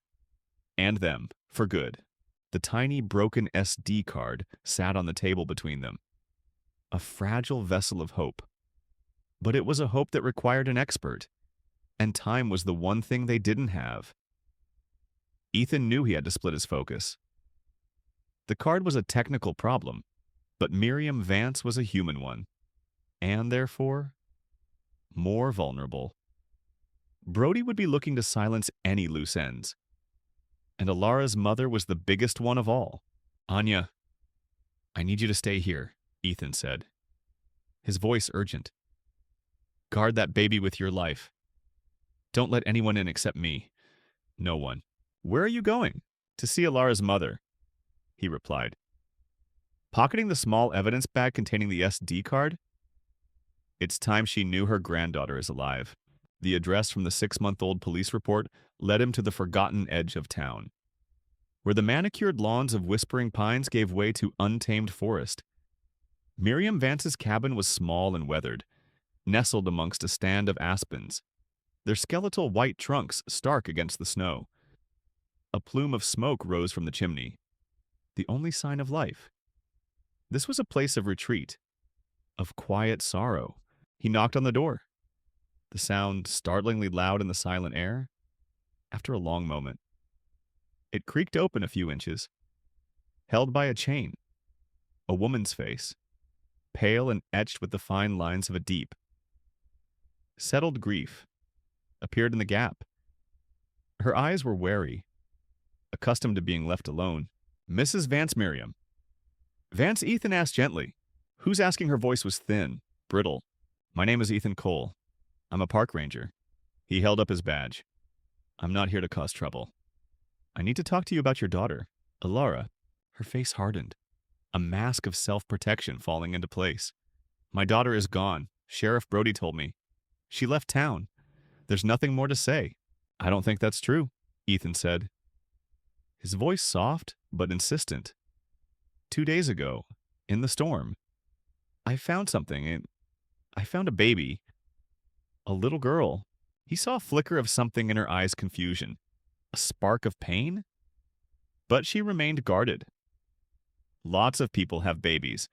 And them, for good. The tiny, broken SD card sat on the table between them. A fragile vessel of hope. But it was a hope that required an expert, and time was the one thing they didn't have. Ethan knew he had to split his focus. The card was a technical problem, but Miriam Vance was a human one, and therefore, more vulnerable. Brody would be looking to silence any loose ends, and Ilara's mother was the biggest one of all. "Anya, I need you to stay here," Ethan said, his voice urgent. "Guard that baby with your life. Don't let anyone in except me. No one." "Where are you going?" "To see Ilara's mother," he replied. Pocketing the small evidence bag containing the SD card, it's time she knew her granddaughter is alive. The address from the 6-month-old police report led him to the forgotten edge of town, where the manicured lawns of whispering pines gave way to untamed forest. Miriam Vance's cabin was small and weathered, nestled amongst a stand of aspens, their skeletal white trunks stark against the snow. A plume of smoke rose from the chimney, the only sign of life. This was a place of retreat, of quiet sorrow. He knocked on the door, the sound startlingly loud in the silent air. After a long moment, it creaked open a few inches, held by a chain. A woman's face, pale and etched with the fine lines of a deep, settled grief, appeared in the gap. Her eyes were wary, accustomed to being left alone. "Mrs. Vance, Miriam." Vance, Ethan asked gently. "Who's asking?" Her voice was thin, brittle. "My name is Ethan Cole. I'm a park ranger." He held up his badge. "I'm not here to cause trouble. I need to talk to you about your daughter, Ilara." Her face hardened, a mask of self-protection falling into place. "My daughter is gone. Sheriff Brody told me. She left town. There's nothing more to say." "I don't think that's true," Ethan said, his voice soft but insistent. 2 days ago, in the storm, I found something. I found a baby. A little girl. He saw a flicker of something in her eyes' confusion. A spark of pain? But she remained guarded. Lots of people have babies.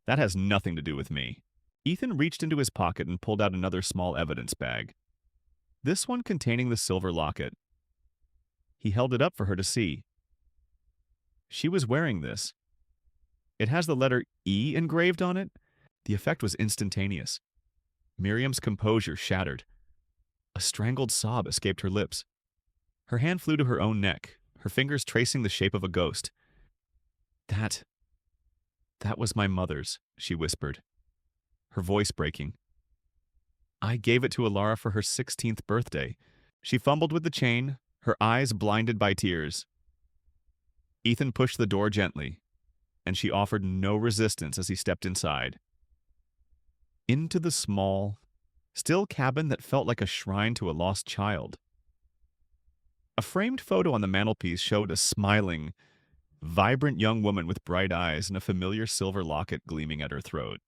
That has nothing to do with me. Ethan reached into his pocket and pulled out another small evidence bag. This one containing the silver locket. He held it up for her to see. She was wearing this. It has the letter E engraved on it. The effect was instantaneous. Miriam's composure shattered. A strangled sob escaped her lips. Her hand flew to her own neck, her fingers tracing the shape of a ghost. That was my mother's, she whispered, her voice breaking. I gave it to Alara for her 16th birthday. She fumbled with the chain, her eyes blinded by tears. Ethan pushed the door gently, and she offered no resistance as he stepped inside. Into the small, still cabin that felt like a shrine to a lost child. A framed photo on the mantelpiece showed a smiling, vibrant young woman with bright eyes and a familiar silver locket gleaming at her throat.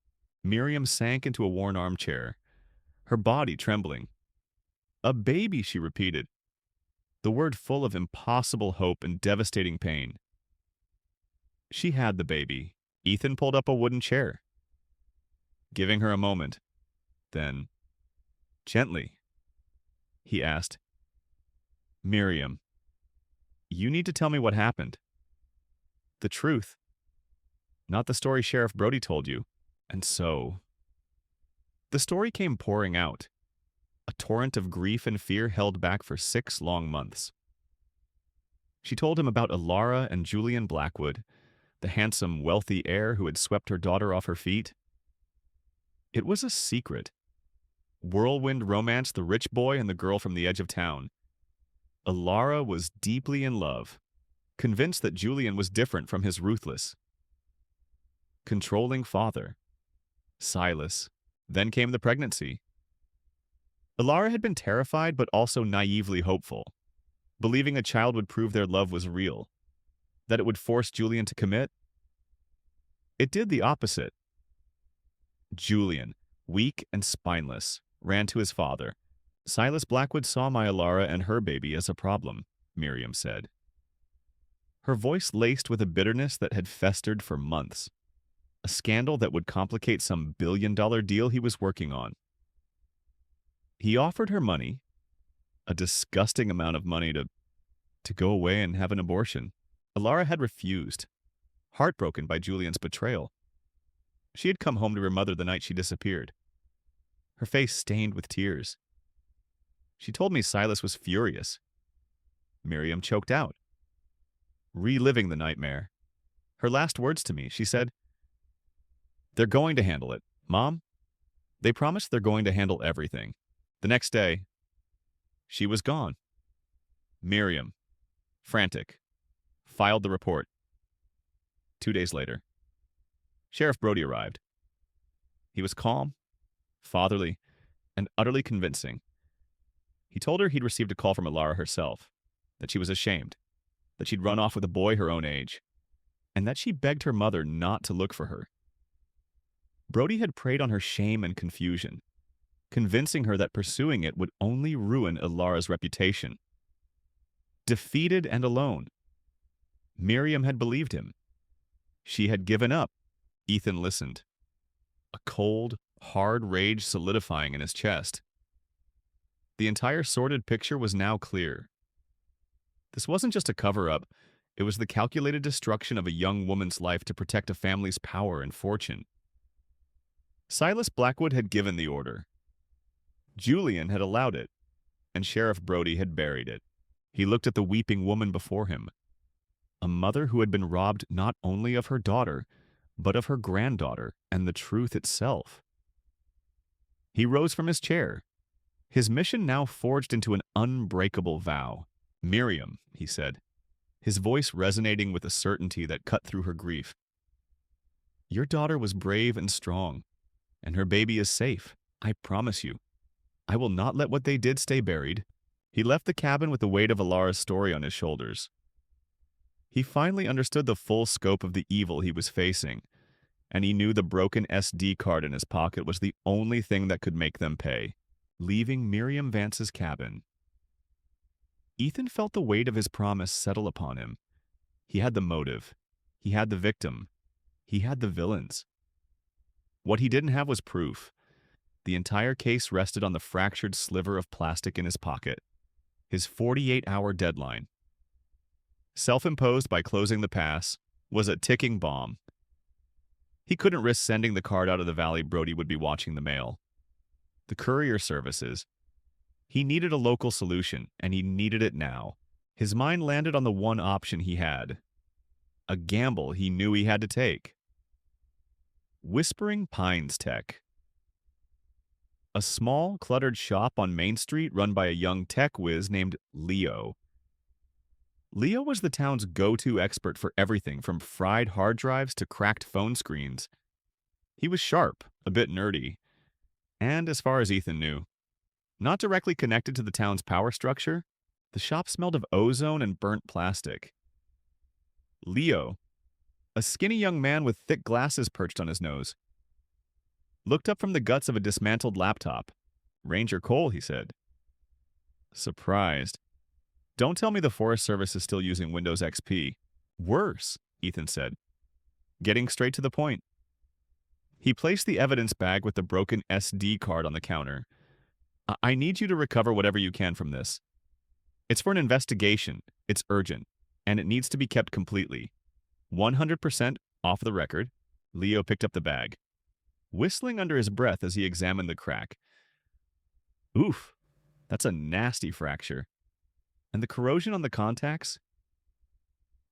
Miriam sank into a worn armchair, her body trembling. A baby, she repeated, the word full of impossible hope and devastating pain. She had the baby. Ethan pulled up a wooden chair, giving her a moment. Then, gently, he asked, Miriam, you need to tell me what happened. The truth, not the story Sheriff Brody told you. And so, the story came pouring out, a torrent of grief and fear held back for 6 long months. She told him about Alara and Julian Blackwood, the handsome, wealthy heir who had swept her daughter off her feet. It was a secret. Whirlwind romance, the rich boy and the girl from the edge of town. Alara was deeply in love, convinced that Julian was different from his ruthless, controlling father, Silas. Then came the pregnancy. Alara had been terrified but also naively hopeful, believing a child would prove their love was real, that it would force Julian to commit. It did the opposite. Julian, weak and spineless, ran to his father. Silas Blackwood saw my Alara and her baby as a problem, Miriam said. Her voice laced with a bitterness that had festered for months. A scandal that would complicate some billion-dollar deal he was working on. He offered her money, a disgusting amount of money to go away and have an abortion. Alara had refused, heartbroken by Julian's betrayal. She had come home to her mother the night she disappeared, her face stained with tears. She told me Silas was furious. Miriam choked out, reliving the nightmare. Her last words to me, she said, "They're going to handle it, Mom. They promised they're going to handle everything." The next day, she was gone. Miriam, frantic, filed the report. 2 days later, Sheriff Brody arrived. He was calm, fatherly, and utterly convincing. He told her he'd received a call from Alara herself, that she was ashamed, that she'd run off with a boy her own age, and that she begged her mother not to look for her. Brody had preyed on her shame and confusion, convincing her that pursuing it would only ruin Alara's reputation. Defeated and alone, Miriam had believed him. She had given up. Ethan listened, a cold, hard rage solidifying in his chest. The entire sordid picture was now clear. This wasn't just a cover-up. It was the calculated destruction of a young woman's life to protect a family's power and fortune. Silas Blackwood had given the order. Julian had allowed it, and Sheriff Brody had buried it. He looked at the weeping woman before him, a mother who had been robbed not only of her daughter, but of her granddaughter and the truth itself. He rose from his chair, his mission now forged into an unbreakable vow. "Miriam," he said, his voice resonating with a certainty that cut through her grief. "Your daughter was brave and strong, and her baby is safe. I promise you. I will not let what they did stay buried." He left the cabin with the weight of Alara's story on his shoulders. He finally understood the full scope of the evil he was facing, and he knew the broken SD card in his pocket was the only thing that could make them pay. leaving Miriam Vance's cabin. Ethan felt the weight of his promise settle upon him. He had the motive. He had the victim. He had the villains. What he didn't have was proof. The entire case rested on the fractured sliver of plastic in his pocket. His 48-hour deadline, self-imposed by closing the pass, was a ticking bomb. He couldn't risk sending the card out of the valley. Brody would be watching the mail. The courier services. He needed a local solution, and he needed it now. His mind landed on the one option he had. A gamble he knew he had to take. Whispering Pines Tech. A small, cluttered shop on Main Street run by a young tech whiz named Leo. Leo was the town's go-to expert for everything from fried hard drives to cracked phone screens. He was sharp, a bit nerdy, and as far as Ethan knew, not directly connected to the town's power structure. The shop smelled of ozone and burnt plastic. Leo, a skinny young man with thick glasses perched on his nose, looked up from the guts of a dismantled laptop. "Ranger Cole," he said. Surprised. "Don't tell me the Forest Service is still using Windows XP." "Worse," Ethan said, getting straight to the point. He placed the evidence bag with the broken SD card on the counter. I need you to recover whatever you can from this. It's for an investigation, it's urgent, and it needs to be kept completely 100% off the record." Leo picked up the bag, whistling under his breath as he examined the crack. Oof, that's a nasty fracture. And the corrosion on the contacts?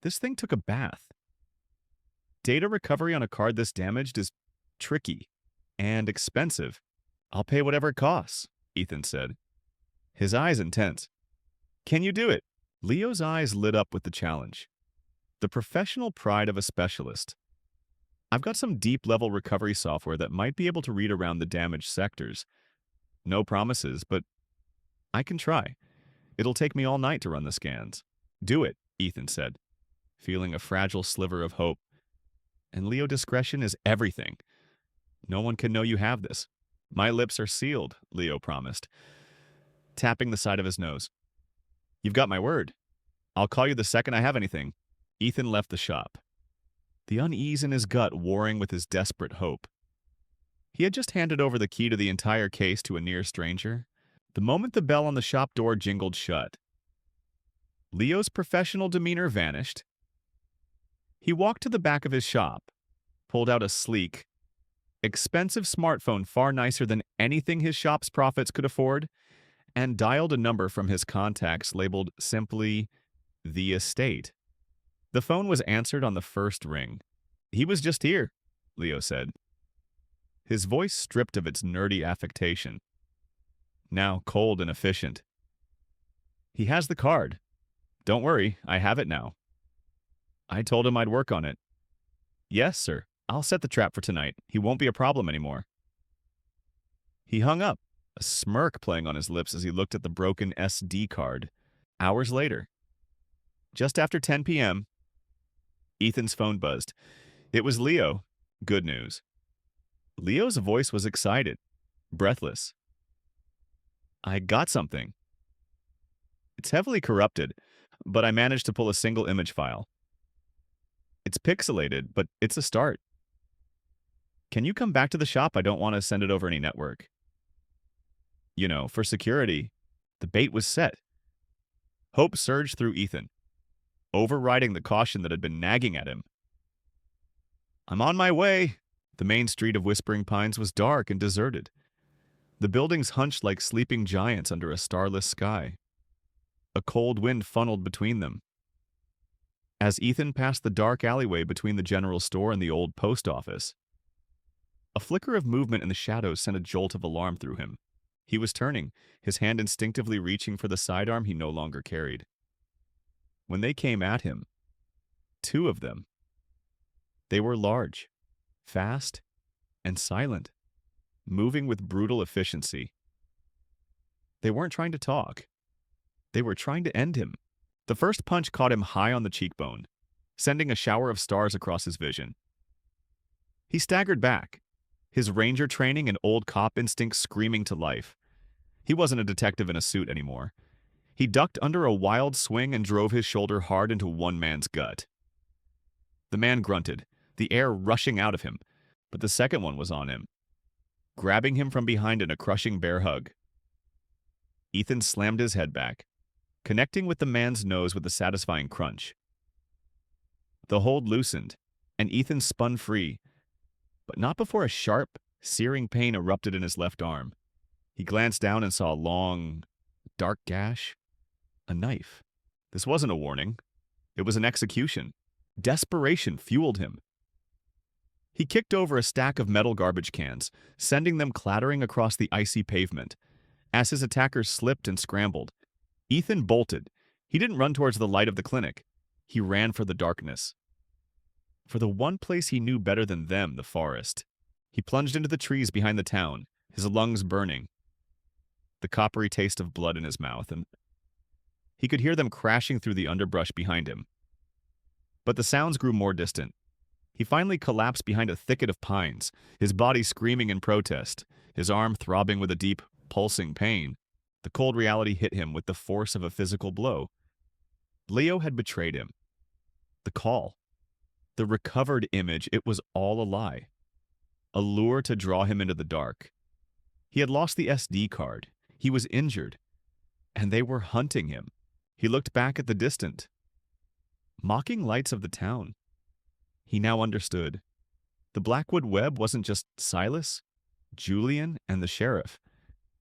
This thing took a bath. Data recovery on a card this damaged is tricky and expensive. "I'll pay whatever it costs," Ethan said, his eyes intense. "Can you do it?" Leo's eyes lit up with the challenge. The professional pride of a specialist. "I've got some deep-level recovery software that might be able to read around the damaged sectors. No promises, but I can try. It'll take me all night to run the scans." "Do it," Ethan said, feeling a fragile sliver of hope. "And Leo, discretion is everything. No one can know you have this." "My lips are sealed," Leo promised, tapping the side of his nose. "You've got my word. I'll call you the second I have anything." Ethan left the shop, the unease in his gut warring with his desperate hope. He had just handed over the key to the entire case to a near stranger. The moment the bell on the shop door jingled shut, Leo's professional demeanor vanished. He walked to the back of his shop, pulled out a sleek, expensive smartphone far nicer than anything his shop's profits could afford, and dialed a number from his contacts labeled simply "The Estate." The phone was answered on the first ring. "He was just here," Leo said, his voice stripped of its nerdy affectation, now cold and efficient. "He has the card. Don't worry, I have it now." "I told him I'd work on it." "Yes, sir. I'll set the trap for tonight. He won't be a problem anymore." He hung up, a smirk playing on his lips as he looked at the broken SD card. Hours later, just after 10 p.m., Ethan's phone buzzed. It was Leo. Good news. Leo's voice was excited, breathless. "I got something. It's heavily corrupted, but I managed to pull a single image file. It's pixelated, but it's a start. Can you come back to the shop? I don't want to send it over any network." You know, for security, the bait was set. Hope surged through Ethan, overriding the caution that had been nagging at him. "I'm on my way." The main street of Whispering Pines was dark and deserted. The buildings hunched like sleeping giants under a starless sky. A cold wind funneled between them. As Ethan passed the dark alleyway between the general store and the old post office, a flicker of movement in the shadows sent a jolt of alarm through him. He was turning, his hand instinctively reaching for the sidearm he no longer carried. When they came at him, two of them, they were large, fast, and silent, moving with brutal efficiency. They weren't trying to talk. They were trying to end him. The first punch caught him high on the cheekbone, sending a shower of stars across his vision. He staggered back, his ranger training and old cop instincts screaming to life. He wasn't a detective in a suit anymore. He ducked under a wild swing and drove his shoulder hard into one man's gut. The man grunted, the air rushing out of him, but the second one was on him, grabbing him from behind in a crushing bear hug. Ethan slammed his head back, connecting with the man's nose with a satisfying crunch. The hold loosened, and Ethan spun free, but not before a sharp, searing pain erupted in his left arm. He glanced down and saw a long, dark gash. A knife. This wasn't a warning. It was an execution. Desperation fueled him. He kicked over a stack of metal garbage cans, sending them clattering across the icy pavement. As his attackers slipped and scrambled, Ethan bolted. He didn't run towards the light of the clinic. He ran for the darkness. For the one place he knew better than them, the forest. He plunged into the trees behind the town, his lungs burning, the coppery taste of blood in his mouth, and he could hear them crashing through the underbrush behind him. But the sounds grew more distant. He finally collapsed behind a thicket of pines, his body screaming in protest, his arm throbbing with a deep, pulsing pain. The cold reality hit him with the force of a physical blow. Leo had betrayed him. The call. The recovered image, it was all a lie. A lure to draw him into the dark. He had lost the SD card. He was injured. And they were hunting him. He looked back at the distant, mocking lights of the town. He now understood. The Blackwood web wasn't just Silas, Julian, and the sheriff.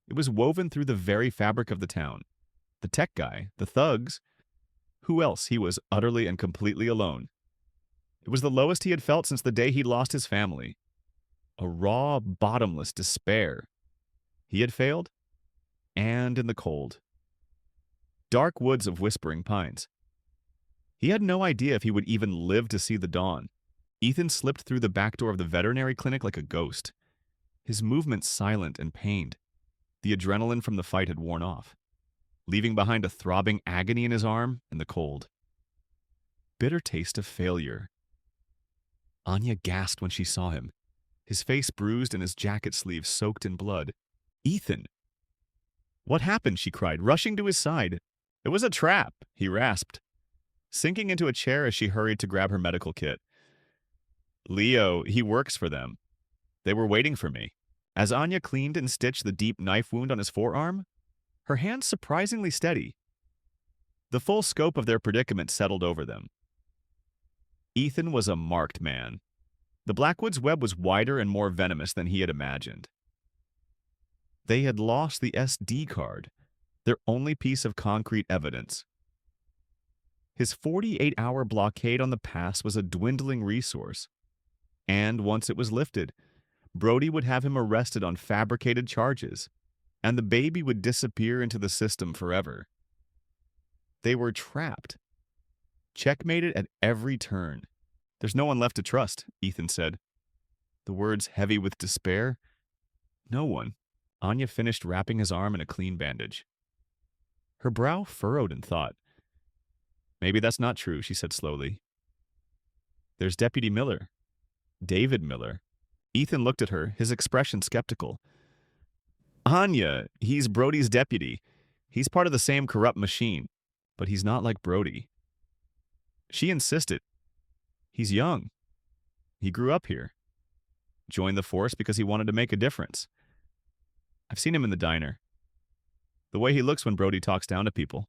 It was woven through the very fabric of the town. The tech guy, the thugs. Who else? He was utterly and completely alone. It was the lowest he had felt since the day he'd lost his family. A raw, bottomless despair. He had failed, and in the cold. Dark woods of whispering pines. He had no idea if he would even live to see the dawn. Ethan slipped through the back door of the veterinary clinic like a ghost, his movements silent and pained. The adrenaline from the fight had worn off, leaving behind a throbbing agony in his arm and the cold. Bitter taste of failure. Anya gasped when she saw him, his face bruised and his jacket sleeves soaked in blood. Ethan! What happened? She cried, rushing to his side. It was a trap, he rasped, sinking into a chair as she hurried to grab her medical kit. Leo, he works for them. They were waiting for me. As Anya cleaned and stitched the deep knife wound on his forearm, her hands surprisingly steady. The full scope of their predicament settled over them. Ethan was a marked man. The Blackwood's web was wider and more venomous than he had imagined. They had lost the SD card, their only piece of concrete evidence. His 48-hour blockade on the pass was a dwindling resource. And once it was lifted, Brody would have him arrested on fabricated charges, and the baby would disappear into the system forever. They were trapped. Checkmated at every turn. There's no one left to trust, Ethan said. The words heavy with despair. No one. Anya finished wrapping his arm in a clean bandage. Her brow furrowed in thought. Maybe that's not true, she said slowly. There's Deputy Miller. David Miller. Ethan looked at her, his expression skeptical. Anya, he's Brody's deputy. He's part of the same corrupt machine, but he's not like Brody. She insisted. He's young. He grew up here. Joined the force because he wanted to make a difference. I've seen him in the diner. The way he looks when Brody talks down to people.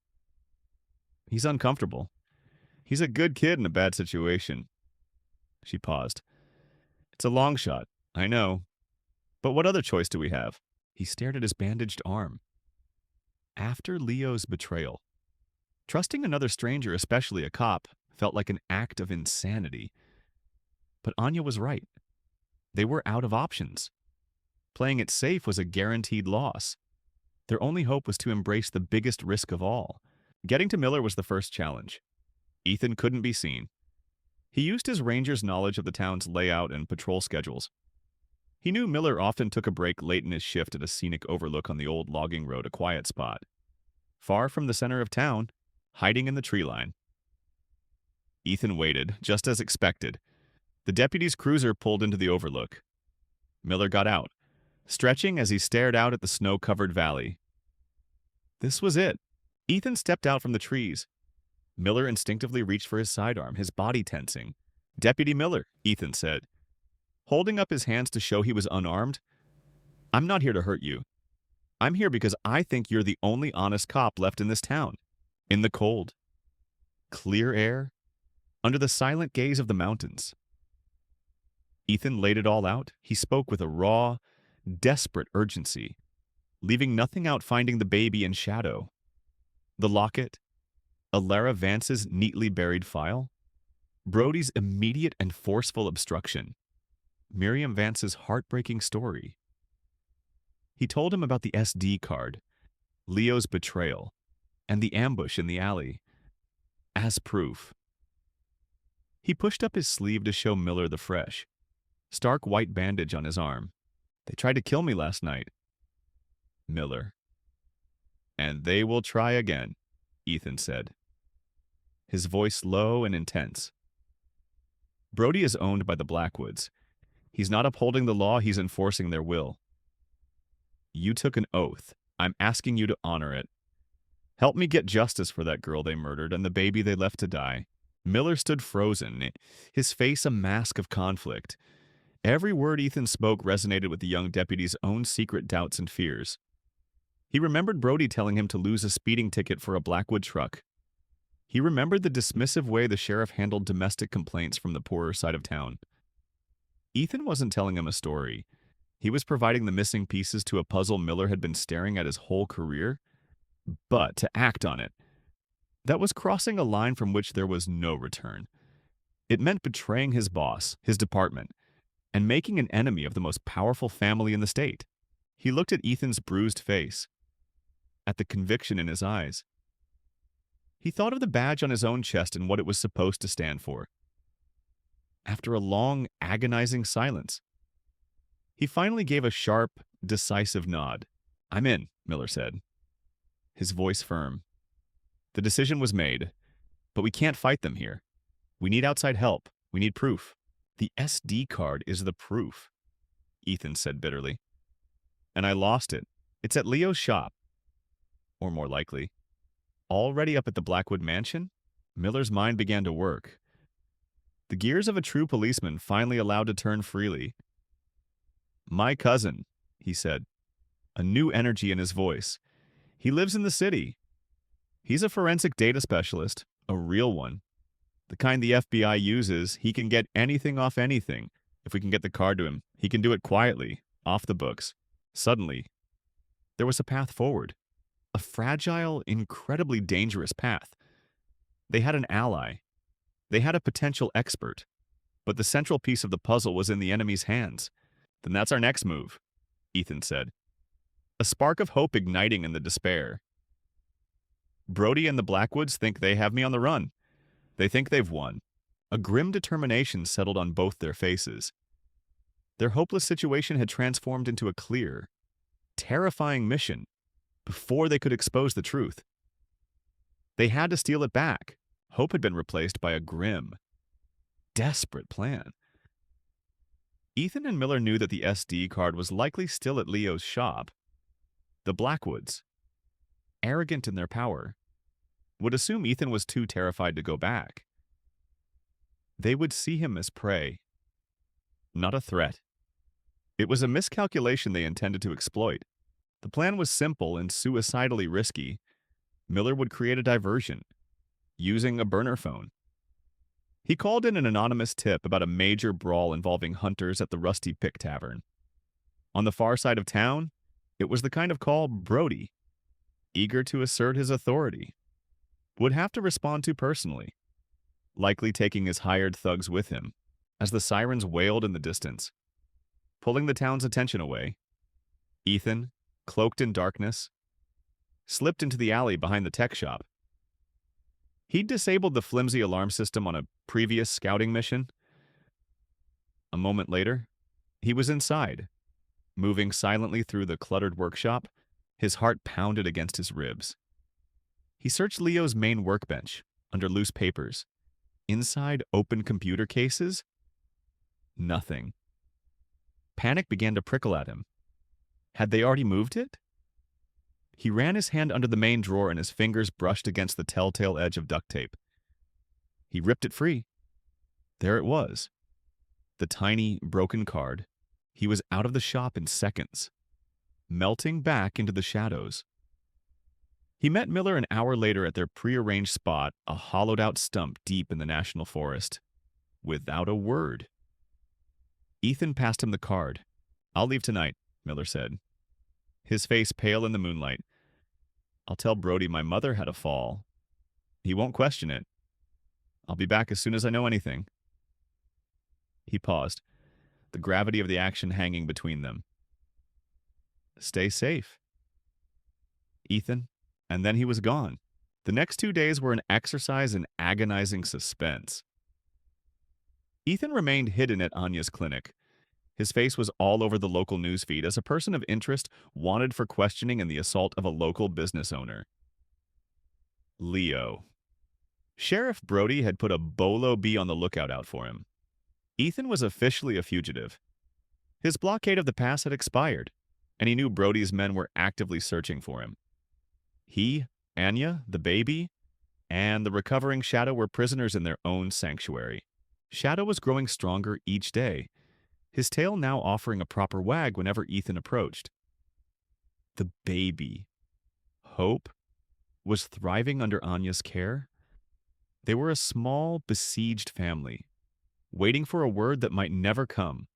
He's uncomfortable. He's a good kid in a bad situation. She paused. It's a long shot, I know. But what other choice do we have? He stared at his bandaged arm. After Leo's betrayal, trusting another stranger, especially a cop, felt like an act of insanity. But Anya was right. They were out of options. Playing it safe was a guaranteed loss. Their only hope was to embrace the biggest risk of all. Getting to Miller was the first challenge. Ethan couldn't be seen. He used his ranger's knowledge of the town's layout and patrol schedules. He knew Miller often took a break late in his shift at a scenic overlook on the old logging road, a quiet spot. Far from the center of town, hiding in the tree line. Ethan waited, just as expected. The deputy's cruiser pulled into the overlook. Miller got out, stretching as he stared out at the snow-covered valley. This was it. Ethan stepped out from the trees. Miller instinctively reached for his sidearm, his body tensing. "Deputy Miller," Ethan said, holding up his hands to show he was unarmed. "I'm not here to hurt you. I'm here because I think you're the only honest cop left in this town." In the cold, clear air, under the silent gaze of the mountains. Ethan laid it all out. He spoke with a raw, desperate urgency, leaving nothing out, finding the baby in shadow. The locket, Alara Vance's neatly buried file, Brody's immediate and forceful obstruction, Miriam Vance's heartbreaking story. He told him about the SD card, Leo's betrayal, and the ambush in the alley, as proof. He pushed up his sleeve to show Miller the fresh, stark white bandage on his arm. "They tried to kill me last night." Miller. "And they will try again," Ethan said, his voice low and intense. "Brody is owned by the Blackwoods. He's not upholding the law, he's enforcing their will. You took an oath. I'm asking you to honor it. Help me get justice for that girl they murdered and the baby they left to die." Miller stood frozen, his face a mask of conflict. Every word Ethan spoke resonated with the young deputy's own secret doubts and fears. He remembered Brody telling him to lose a speeding ticket for a Blackwood truck. He remembered the dismissive way the sheriff handled domestic complaints from the poorer side of town. Ethan wasn't telling him a story. He was providing the missing pieces to a puzzle Miller had been staring at his whole career. But to act on it, that was crossing a line from which there was no return. It meant betraying his boss, his department, and making an enemy of the most powerful family in the state. He looked at Ethan's bruised face, at the conviction in his eyes. He thought of the badge on his own chest and what it was supposed to stand for. After a long, agonizing silence, he finally gave a sharp, decisive nod. "I'm in," Miller said, his voice firm. "The decision was made, but we can't fight them here. We need outside help. We need proof." "The SD card is the proof," Ethan said bitterly. "And I lost it. It's at Leo's shop. Or more likely, already up at the Blackwood mansion." Miller's mind began to work. The gears of a true policeman finally allowed to turn freely. "My cousin," he said, a new energy in his voice. "He lives in the city. He's a forensic data specialist, a real one. The kind the FBI uses. He can get anything off anything. If we can get the card to him, he can do it quietly, off the books." Suddenly, there was a path forward. A fragile, incredibly dangerous path. They had an ally. They had a potential expert. But the central piece of the puzzle was in the enemy's hands. "Then that's our next move," Ethan said, a spark of hope igniting in the despair. "Brody and the Blackwoods think they have me on the run. They think they've won." A grim determination settled on both their faces. Their hopeless situation had transformed into a clear, terrifying mission before they could expose the truth. They had to steal it back. Hope had been replaced by a grim, desperate plan. Ethan and Miller knew that the SD card was likely still at Leo's shop. The Blackwoods, arrogant in their power, would assume Ethan was too terrified to go back. They would see him as prey, not a threat. It was a miscalculation they intended to exploit. The plan was simple and suicidally risky. Miller would create a diversion, using a burner phone. He called in an anonymous tip about a major brawl involving hunters at the Rusty Pick Tavern. On the far side of town, it was the kind of call Brody, eager to assert his authority, would have to respond to personally, likely taking his hired thugs with him, as the sirens wailed in the distance, pulling the town's attention away. Ethan, cloaked in darkness, slipped into the alley behind the tech shop. He'd disabled the flimsy alarm system on a previous scouting mission. A moment later, he was inside, moving silently through the cluttered workshop. His heart pounded against his ribs. He searched Leo's main workbench, under loose papers. Inside open computer cases? Nothing. Panic began to prickle at him. Had they already moved it? He ran his hand under the main drawer and his fingers brushed against the telltale edge of duct tape. He ripped it free. There it was. The tiny, broken card. He was out of the shop in seconds, melting back into the shadows. He met Miller an hour later at their prearranged spot, a hollowed-out stump deep in the national forest. Without a word. Ethan passed him the card. "I'll leave tonight," Miller said, his face pale in the moonlight. "I'll tell Brody my mother had a fall. He won't question it. I'll be back as soon as I know anything." He paused, the gravity of the action hanging between them. "Stay safe, Ethan." And then he was gone. The next 2 days were an exercise in agonizing suspense. Ethan remained hidden at Anya's clinic. His face was all over the local newsfeed as a person of interest wanted for questioning in the assault of a local business owner. Leo. Sheriff Brody had put a bolo bee on the lookout out for him. Ethan was officially a fugitive. His blockade of the pass had expired, and he knew Brody's men were actively searching for him. He, Anya, the baby, and the recovering Shadow were prisoners in their own sanctuary. Shadow was growing stronger each day, his tail now offering a proper wag whenever Ethan approached. The baby, Hope, was thriving under Anya's care. They were a small, besieged family, waiting for a word that might never come.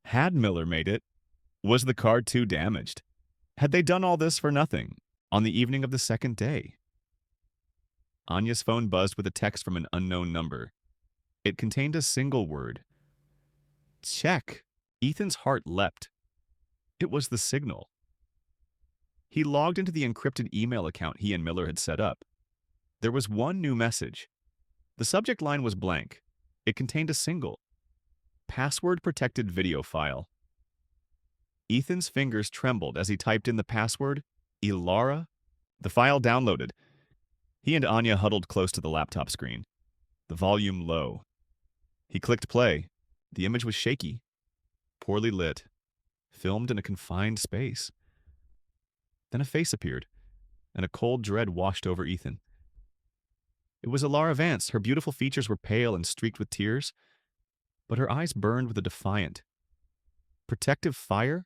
Had Miller made it? Was the card too damaged? Had they done all this for nothing on the evening of the second day? Anya's phone buzzed with a text from an unknown number. It contained a single word. Check. Ethan's heart leapt. It was the signal. He logged into the encrypted email account he and Miller had set up. There was one new message. The subject line was blank. It contained a single, password-protected video file. Ethan's fingers trembled as he typed in the password, Ilara. The file downloaded. He and Anya huddled close to the laptop screen, the volume low. He clicked play. The image was shaky, poorly lit, filmed in a confined space. Then a face appeared, and a cold dread washed over Ethan. It was Ilara Vance. Her beautiful features were pale and streaked with tears, but her eyes burned with a defiant, protective fire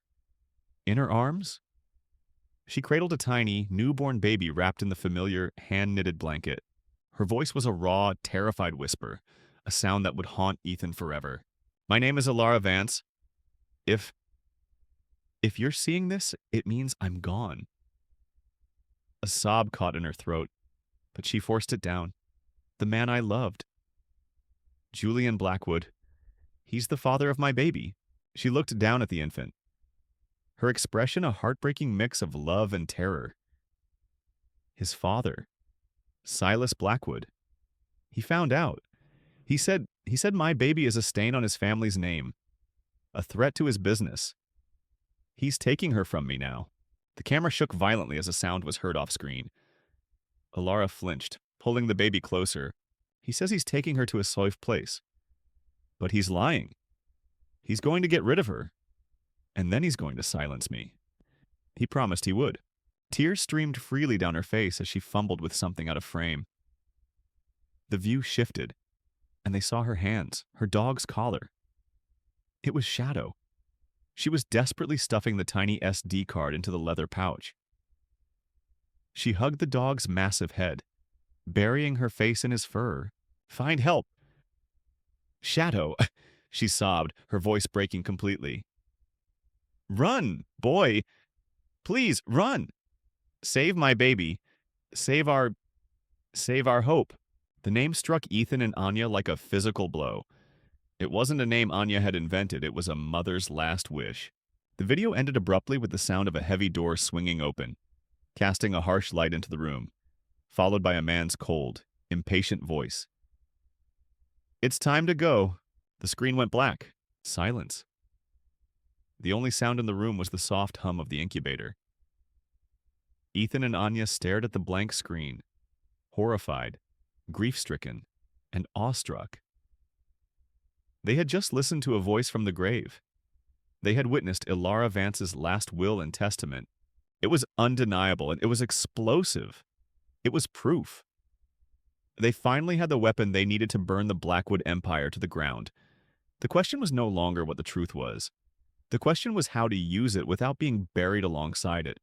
in her arms. She cradled a tiny, newborn baby wrapped in the familiar, hand-knitted blanket. Her voice was a raw, terrified whisper, a sound that would haunt Ethan forever. "My name is Ilara Vance. If you're seeing this, it means I'm gone." A sob caught in her throat, but she forced it down. "The man I loved. Julian Blackwood. He's the father of my baby." She looked down at the infant, her expression a heartbreaking mix of love and terror. His father, Silas Blackwood. He found out. He said my baby is a stain on his family's name, a threat to his business. He's taking her from me now. The camera shook violently as a sound was heard off screen. Ilara flinched, pulling the baby closer. He says he's taking her to a safe place. But he's lying. He's going to get rid of her. And then he's going to silence me. He promised he would. Tears streamed freely down her face as she fumbled with something out of frame. The view shifted, and they saw her hands, her dog's collar. It was Shadow. She was desperately stuffing the tiny SD card into the leather pouch. She hugged the dog's massive head, burying her face in his fur. "Find help!" "Shadow," she sobbed, her voice breaking completely. "Run, boy! Please, run! Save my baby. Save our Hope." The name struck Ethan and Anya like a physical blow. It wasn't a name Anya had invented, it was a mother's last wish. The video ended abruptly with the sound of a heavy door swinging open, casting a harsh light into the room, followed by a man's cold, impatient voice. "It's time to go." The screen went black. Silence. The only sound in the room was the soft hum of the incubator. Ethan and Anya stared at the blank screen, horrified, grief-stricken, and awestruck. They had just listened to a voice from the grave. They had witnessed Ilara Vance's last will and testament, It was undeniable, and it was explosive. It was proof. They finally had the weapon they needed to burn the Blackwood Empire to the ground. The question was no longer what the truth was. The question was how to use it without being buried alongside it.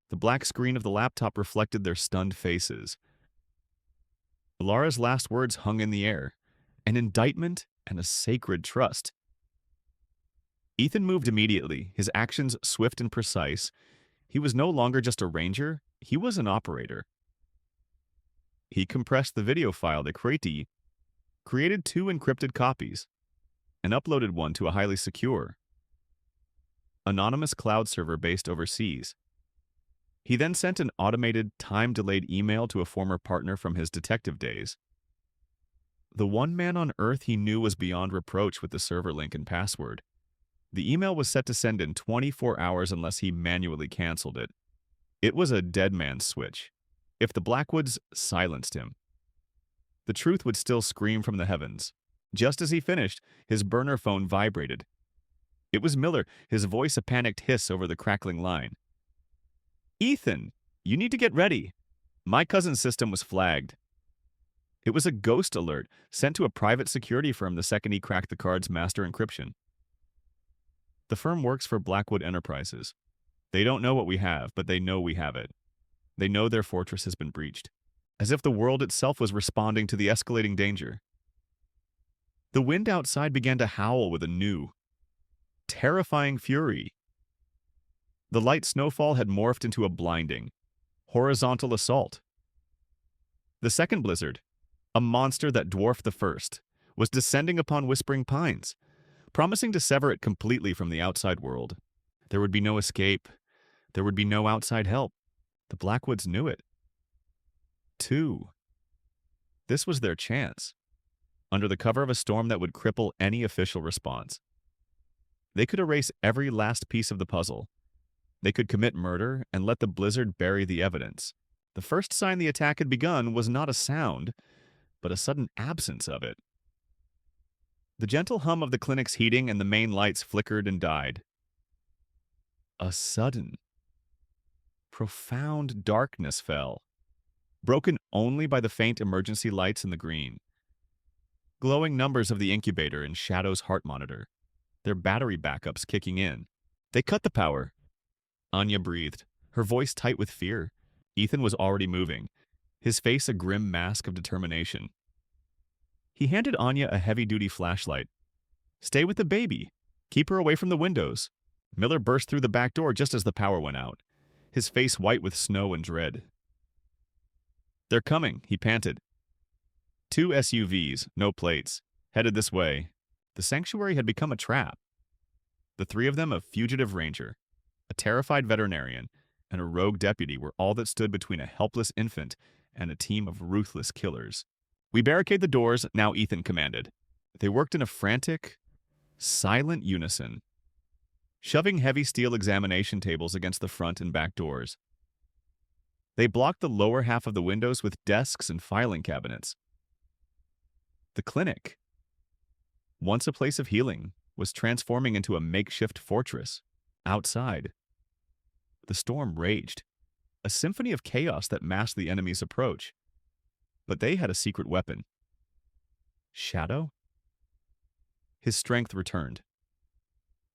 The black screen of the laptop reflected their stunned faces. Lara's last words hung in the air, an indictment and a sacred trust. Ethan moved immediately, his actions swift and precise. He was no longer just a ranger, he was an operator. He compressed the video file they created 2 encrypted copies, and uploaded one to a highly secure, anonymous cloud server based overseas. He then sent an automated, time-delayed email to a former partner from his detective days. The one man on Earth he knew was beyond reproach with the server link and password. The email was set to send in 24 hours unless he manually canceled it. It was a dead man's switch. If the Blackwoods silenced him, the truth would still scream from the heavens. Just as he finished, his burner phone vibrated. It was Miller, his voice a panicked hiss over the crackling line. "Ethan, you need to get ready. My cousin's system was flagged." It was a ghost alert sent to a private security firm the second he cracked the card's master encryption. The firm works for Blackwood Enterprises. They don't know what we have, but they know we have it. They know their fortress has been breached, as if the world itself was responding to the escalating danger. The wind outside began to howl with a new, terrifying fury. The light snowfall had morphed into a blinding, horizontal assault. The second blizzard, a monster that dwarfed the first, was descending upon Whispering Pines, promising to sever it completely from the outside world. There would be no escape. There would be no outside help. The Blackwoods knew it. 2. This was their chance, under the cover of a storm that would cripple any official response. They could erase every last piece of the puzzle. They could commit murder and let the blizzard bury the evidence. The first sign the attack had begun was not a sound, but a sudden absence of it. The gentle hum of the clinic's heating and the main lights flickered and died. A sudden, profound darkness fell, broken only by the faint emergency lights in the green. Glowing numbers of the incubator and Shadow's heart monitor, their battery backups kicking in. They cut the power. Anya breathed, her voice tight with fear. Ethan was already moving, his face a grim mask of determination. He handed Anya a heavy-duty flashlight. "Stay with the baby. Keep her away from the windows." Miller burst through the back door just as the power went out, his face white with snow and dread. "They're coming," he panted. 2 SUVs, no plates, headed this way. The sanctuary had become a trap. The 3 of them a fugitive ranger, a terrified veterinarian, and a rogue deputy were all that stood between a helpless infant and a team of ruthless killers. "We barricade the doors," now Ethan commanded. They worked in a frantic, silent unison, shoving heavy steel examination tables against the front and back doors. They blocked the lower half of the windows with desks and filing cabinets. The clinic, once a place of healing, was transforming into a makeshift fortress. Outside, the storm raged, a symphony of chaos that masked the enemy's approach. But they had a secret weapon. Shadow? His strength returned.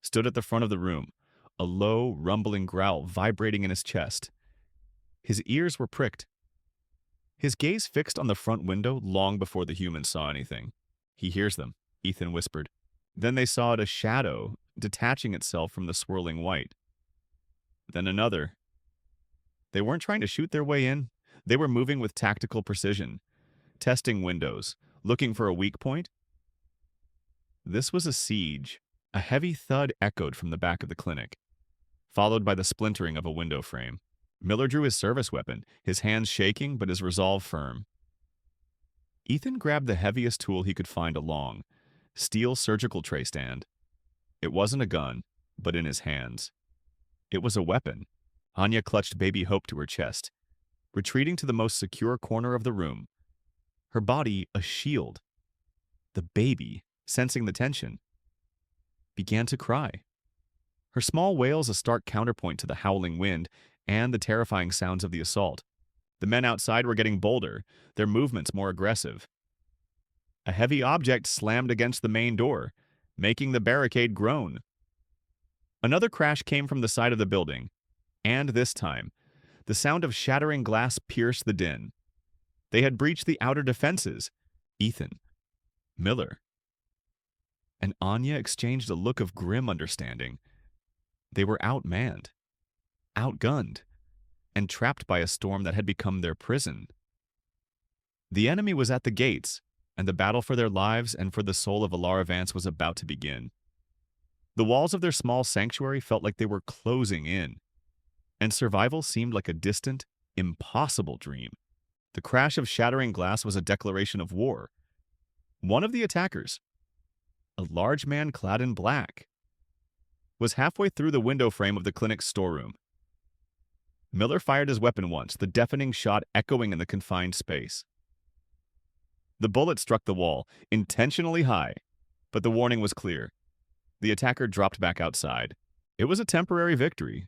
Stood at the front of the room, a low, rumbling growl vibrating in his chest. His ears were pricked. His gaze fixed on the front window long before the humans saw anything. "He hears them," Ethan whispered. Then they saw it a shadow detaching itself from the swirling white. Then another. They weren't trying to shoot their way in. They were moving with tactical precision, testing windows, looking for a weak point. This was a siege. A heavy thud echoed from the back of the clinic, followed by the splintering of a window frame. Miller drew his service weapon, his hands shaking but his resolve firm. Ethan grabbed the heaviest tool he could find along, steel surgical tray stand. It wasn't a gun, but in his hands. It was a weapon. Anya clutched baby Hope to her chest, retreating to the most secure corner of the room, her body a shield. The baby, sensing the tension, began to cry. Her small wails a stark counterpoint to the howling wind and the terrifying sounds of the assault. The men outside were getting bolder, their movements more aggressive. A heavy object slammed against the main door, making the barricade groan. Another crash came from the side of the building, and this time, the sound of shattering glass pierced the din. They had breached the outer defenses. Ethan, Miller, and Anya exchanged a look of grim understanding. They were outmanned, outgunned, and trapped by a storm that had become their prison. The enemy was at the gates, and the battle for their lives and for the soul of Alara Vance was about to begin. The walls of their small sanctuary felt like they were closing in, and survival seemed like a distant, impossible dream. The crash of shattering glass was a declaration of war. One of the attackers, a large man clad in black, was halfway through the window frame of the clinic's storeroom. Miller fired his weapon once, the deafening shot echoing in the confined space. The bullet struck the wall, intentionally high, but the warning was clear. The attacker dropped back outside. It was a temporary victory.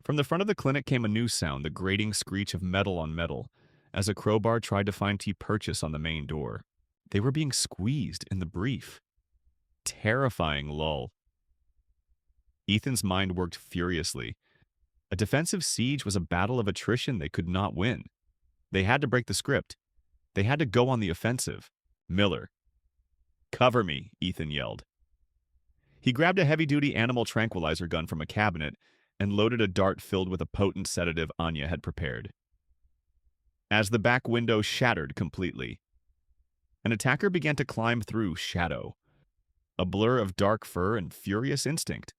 From the front of the clinic came a new sound, the grating screech of metal on metal, as a crowbar tried to find purchase on the main door. They were being squeezed in the brief, terrifying lull. Ethan's mind worked furiously. A defensive siege was a battle of attrition they could not win. They had to break the script. They had to go on the offensive. Miller. "Cover me," Ethan yelled. He grabbed a heavy-duty animal tranquilizer gun from a cabinet and loaded a dart filled with a potent sedative Anya had prepared. As the back window shattered completely, an attacker began to climb through shadow, a blur of dark fur and furious instinct.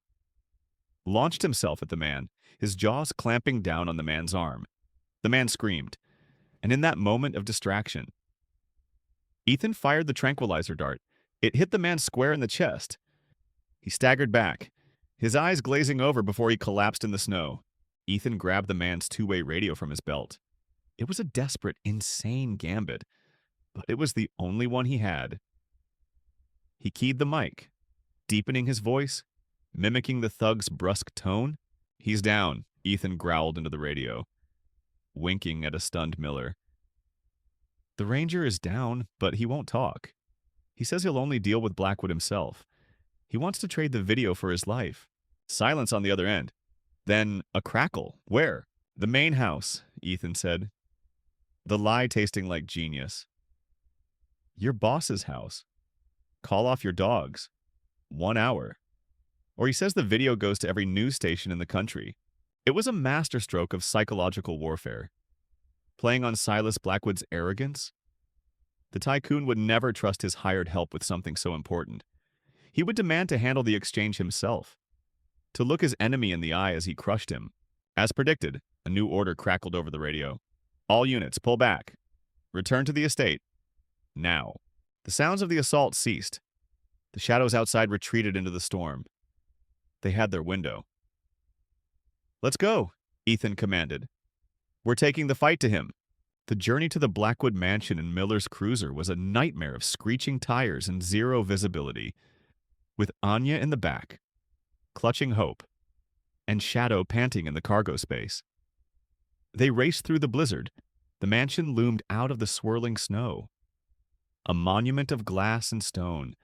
Launched himself at the man, his jaws clamping down on the man's arm. The man screamed, and in that moment of distraction, Ethan fired the tranquilizer dart. It hit the man square in the chest. He staggered back, his eyes glazing over before he collapsed in the snow. Ethan grabbed the man's two-way radio from his belt. It was a desperate, insane gambit, but it was the only one he had. He keyed the mic, deepening his voice, mimicking the thug's brusque tone. "He's down," Ethan growled into the radio, winking at a stunned Miller. "The Ranger is down, but he won't talk. He says he'll only deal with Blackwood himself. He wants to trade the video for his life." Silence on the other end. Then a crackle. "Where?" "The main house," Ethan said, the lie tasting like genius. "Your boss's house. Call off your dogs. 1 hour. Or he says the video goes to every news station in the country." It was a masterstroke of psychological warfare. Playing on Silas Blackwood's arrogance, the tycoon would never trust his hired help with something so important. He would demand to handle the exchange himself, to look his enemy in the eye as he crushed him. As predicted, a new order crackled over the radio. "All units, pull back. Return to the estate. Now." The sounds of the assault ceased. The shadows outside retreated into the storm. They had their window. "Let's go," Ethan commanded. "We're taking the fight to him." The journey to the Blackwood mansion in Miller's cruiser was a nightmare of screeching tires and zero visibility, with Anya in the back, clutching hope, and Shadow panting in the cargo space. They raced through the blizzard. The mansion loomed out of the swirling snow, a monument of glass and stone,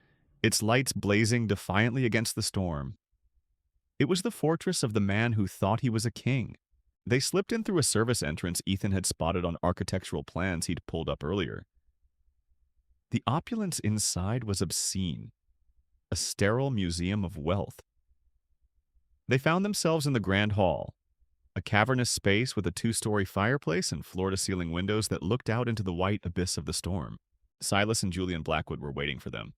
its lights blazing defiantly against the storm. It was the fortress of the man who thought he was a king. They slipped in through a service entrance Ethan had spotted on architectural plans he'd pulled up earlier. The opulence inside was obscene, a sterile museum of wealth. They found themselves in the grand hall, a cavernous space with a 2-story fireplace and floor-to-ceiling windows that looked out into the white abyss of the storm. Silas and Julian Blackwood were waiting for them.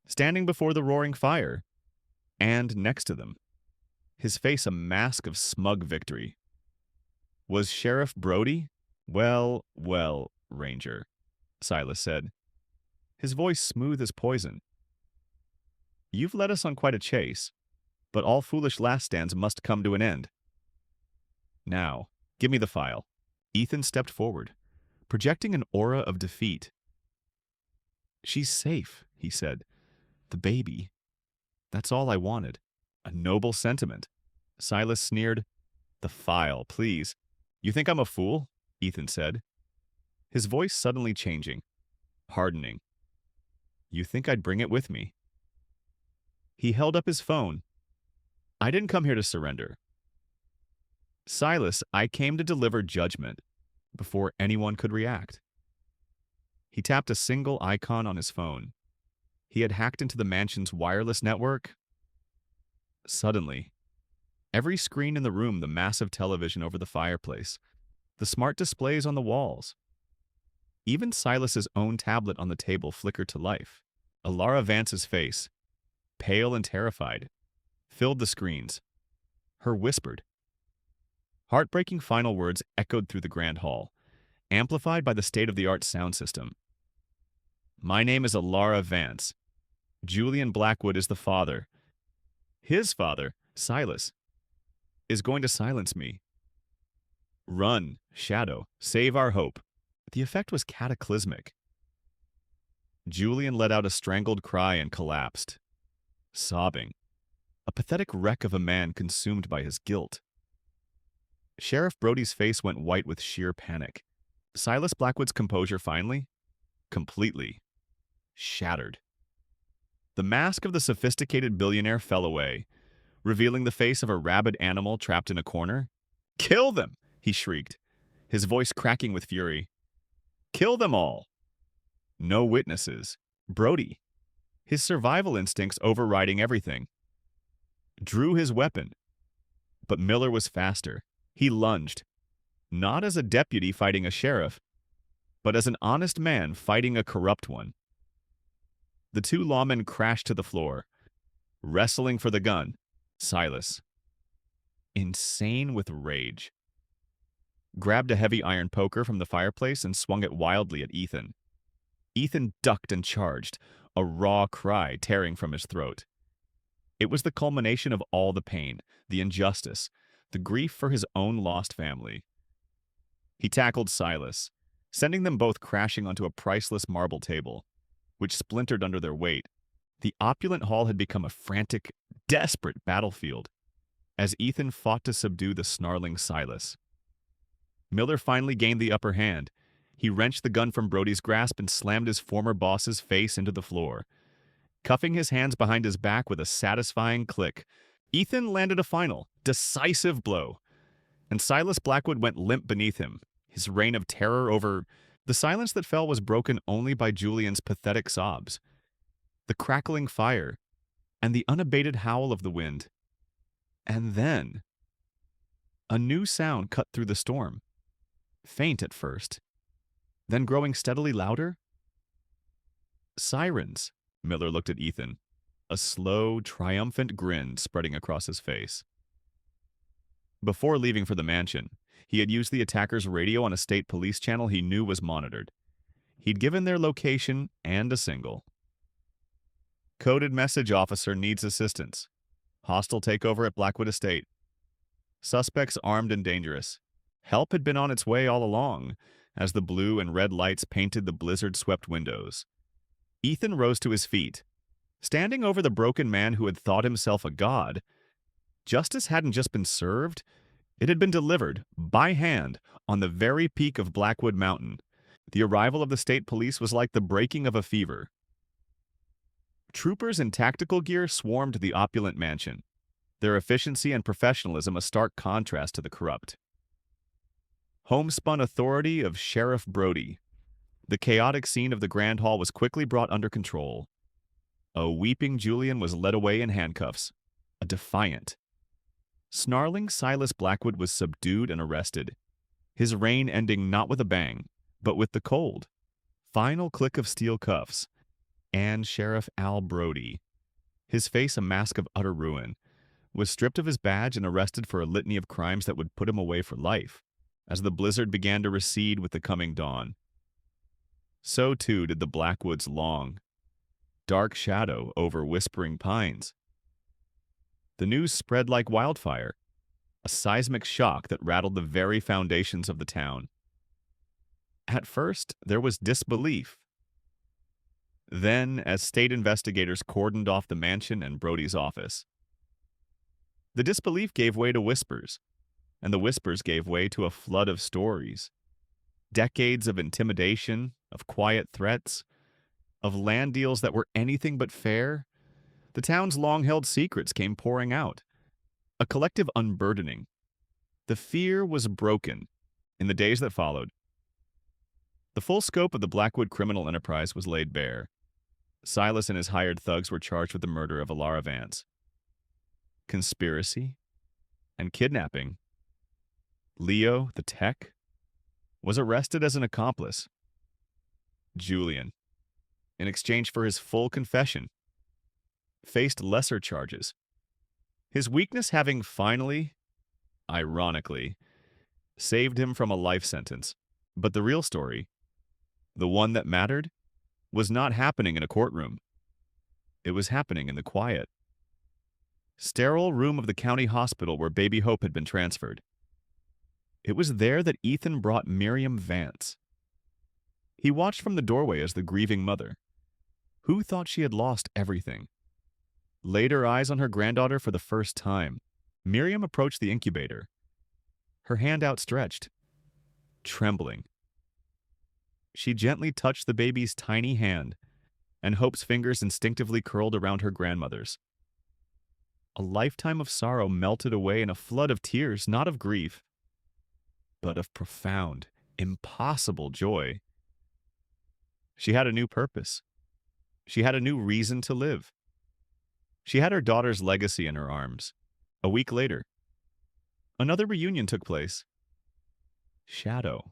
Standing before the roaring fire, and next to them, his face a mask of smug victory, was Sheriff Brody. "Well, well, Ranger," Silas said, his voice smooth as poison. "You've led us on quite a chase, but all foolish last stands must come to an end. Now, give me the file." Ethan stepped forward, projecting an aura of defeat. "She's safe," he said. "The baby. That's all I wanted." A noble sentiment. Silas sneered. The file, please. You think I'm a fool? Ethan said, his voice suddenly changing, hardening. You think I'd bring it with me? He held up his phone. I didn't come here to surrender. Silas, I came to deliver judgment before anyone could react. He tapped a single icon on his phone. He had hacked into the mansion's wireless network. Suddenly, every screen in the room, the massive television over the fireplace, the smart displays on the walls, even Silas's own tablet on the table flickered to life. Alara Vance's face, pale and terrified, filled the screens. Her whispered, heartbreaking final words echoed through the grand hall, amplified by the state-of-the-art sound system. My name is Alara Vance. Julian Blackwood is the father. His father, Silas, is going to silence me. Run, Shadow, save our hope. The effect was cataclysmic. Julian let out a strangled cry and collapsed, sobbing, a pathetic wreck of a man consumed by his guilt. Sheriff Brody's face went white with sheer panic. Silas Blackwood's composure finally, completely, shattered. The mask of the sophisticated billionaire fell away, revealing the face of a rabid animal trapped in a corner. Kill them! He shrieked, his voice cracking with fury. Kill them all! No witnesses. Brody, his survival instincts overriding everything, drew his weapon. But Miller was faster. He lunged, not as a deputy fighting a sheriff, but as an honest man fighting a corrupt one. The two lawmen crashed to the floor, wrestling for the gun. Silas, insane with rage, grabbed a heavy iron poker from the fireplace and swung it wildly at Ethan. Ethan ducked and charged, a raw cry tearing from his throat. It was the culmination of all the pain, the injustice, the grief for his own lost family. He tackled Silas, sending them both crashing onto a priceless marble table, which splintered under their weight. The opulent hall had become a frantic, desperate battlefield as Ethan fought to subdue the snarling Silas. Miller finally gained the upper hand. He wrenched the gun from Brody's grasp and slammed his former boss's face into the floor, cuffing his hands behind his back with a satisfying click. Ethan landed a final, decisive blow, and Silas Blackwood went limp beneath him, his reign of terror over. The silence that fell was broken only by Julian's pathetic sobs, the crackling fire, and the unabated howl of the wind. And then, a new sound cut through the storm, faint at first, then growing steadily louder. Sirens. Miller looked at Ethan, a slow, triumphant grin spreading across his face. Before leaving for the mansion, he had used the attacker's radio on a state police channel he knew was monitored. He'd given their location and a single. Coded message: officer needs assistance. Hostile takeover at Blackwood Estate. Suspects armed and dangerous. Help had been on its way all along, as the blue and red lights painted the blizzard-swept windows. Ethan rose to his feet. Standing over the broken man who had thought himself a god, justice hadn't just been served, it had been delivered, by hand, on the very peak of Blackwood Mountain. The arrival of the state police was like the breaking of a fever. Troopers in tactical gear swarmed the opulent mansion, their efficiency and professionalism a stark contrast to the corrupt. Homespun authority of Sheriff Brody. The chaotic scene of the Grand Hall was quickly brought under control. A weeping Julian was led away in handcuffs, a defiant. Snarling Silas Blackwood was subdued and arrested, his reign ending not with a bang, but with the cold, final click of steel cuffs. And Sheriff Al Brody, his face a mask of utter ruin, was stripped of his badge and arrested for a litany of crimes that would put him away for life, as the blizzard began to recede with the coming dawn. So too did the Blackwood's long, dark shadow over whispering pines. The news spread like wildfire, a seismic shock that rattled the very foundations of the town. At first, there was disbelief. Then, as state investigators cordoned off the mansion and Brody's office, the disbelief gave way to whispers. and the whispers gave way to a flood of stories. Decades of intimidation, of quiet threats, of land deals that were anything but fair. The town's long-held secrets came pouring out. A collective unburdening. The fear was broken in the days that followed. The full scope of the Blackwood criminal enterprise was laid bare. Silas and his hired thugs were charged with the murder of Alara Vance. Conspiracy and kidnapping. Leo, the tech, was arrested as an accomplice. Julian, in exchange for his full confession, faced lesser charges. His weakness having finally, ironically, saved him from a life sentence. But the real story, the one that mattered, was not happening in a courtroom. It was happening in the quiet, sterile room of the county hospital where baby Hope had been transferred. It was there that Ethan brought Miriam Vance. He watched from the doorway as the grieving mother, who thought she had lost everything, laid her eyes on her granddaughter for the first time. Miriam approached the incubator, her hand outstretched, trembling. She gently touched the baby's tiny hand, and Hope's fingers instinctively curled around her grandmother's. A lifetime of sorrow melted away in a flood of tears, not of grief, but of profound, impossible joy. She had a new purpose. She had a new reason to live. She had her daughter's legacy in her arms. A week later, another reunion took place. Shadow,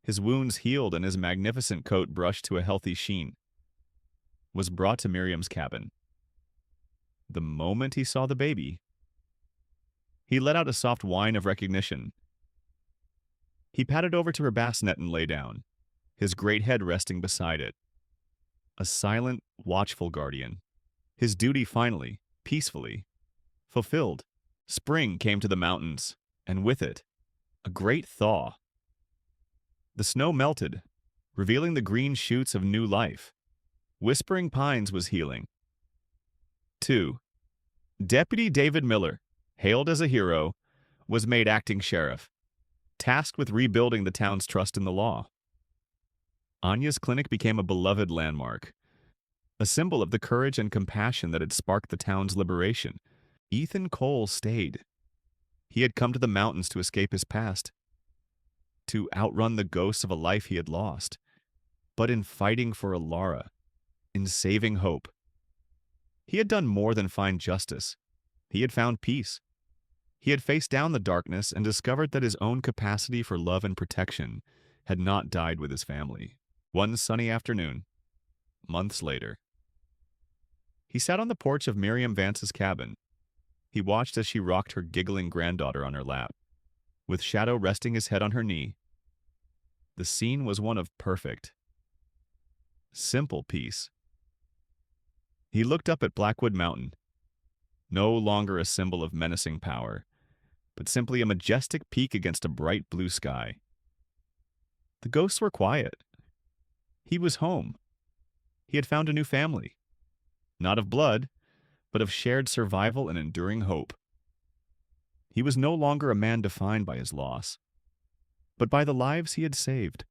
his wounds healed and his magnificent coat brushed to a healthy sheen, was brought to Miriam's cabin. The moment he saw the baby, he let out a soft whine of recognition. He padded over to her bassinet and lay down, his great head resting beside it. A silent, watchful guardian. His duty finally, peacefully, fulfilled. Spring came to the mountains, and with it, a great thaw. The snow melted, revealing the green shoots of new life. Whispering Pines was healing. 2. Deputy David Miller, hailed as a hero, was made acting sheriff, tasked with rebuilding the town's trust in the law. Anya's clinic became a beloved landmark, a symbol of the courage and compassion that had sparked the town's liberation. Ethan Cole stayed. He had come to the mountains to escape his past, to outrun the ghosts of a life he had lost. But in fighting for Alara, in saving Hope, he had done more than find justice. He had found peace. He had faced down the darkness and discovered that his own capacity for love and protection had not died with his family. One sunny afternoon, months later, he sat on the porch of Miriam Vance's cabin. He watched as she rocked her giggling granddaughter on her lap, with Shadow resting his head on her knee. The scene was one of perfect, simple peace. He looked up at Blackwood Mountain, no longer a symbol of menacing power, but simply a majestic peak against a bright blue sky. The ghosts were quiet. He was home. He had found a new family, not of blood, but of shared survival and enduring hope. He was no longer a man defined by his loss, but by the lives he had saved.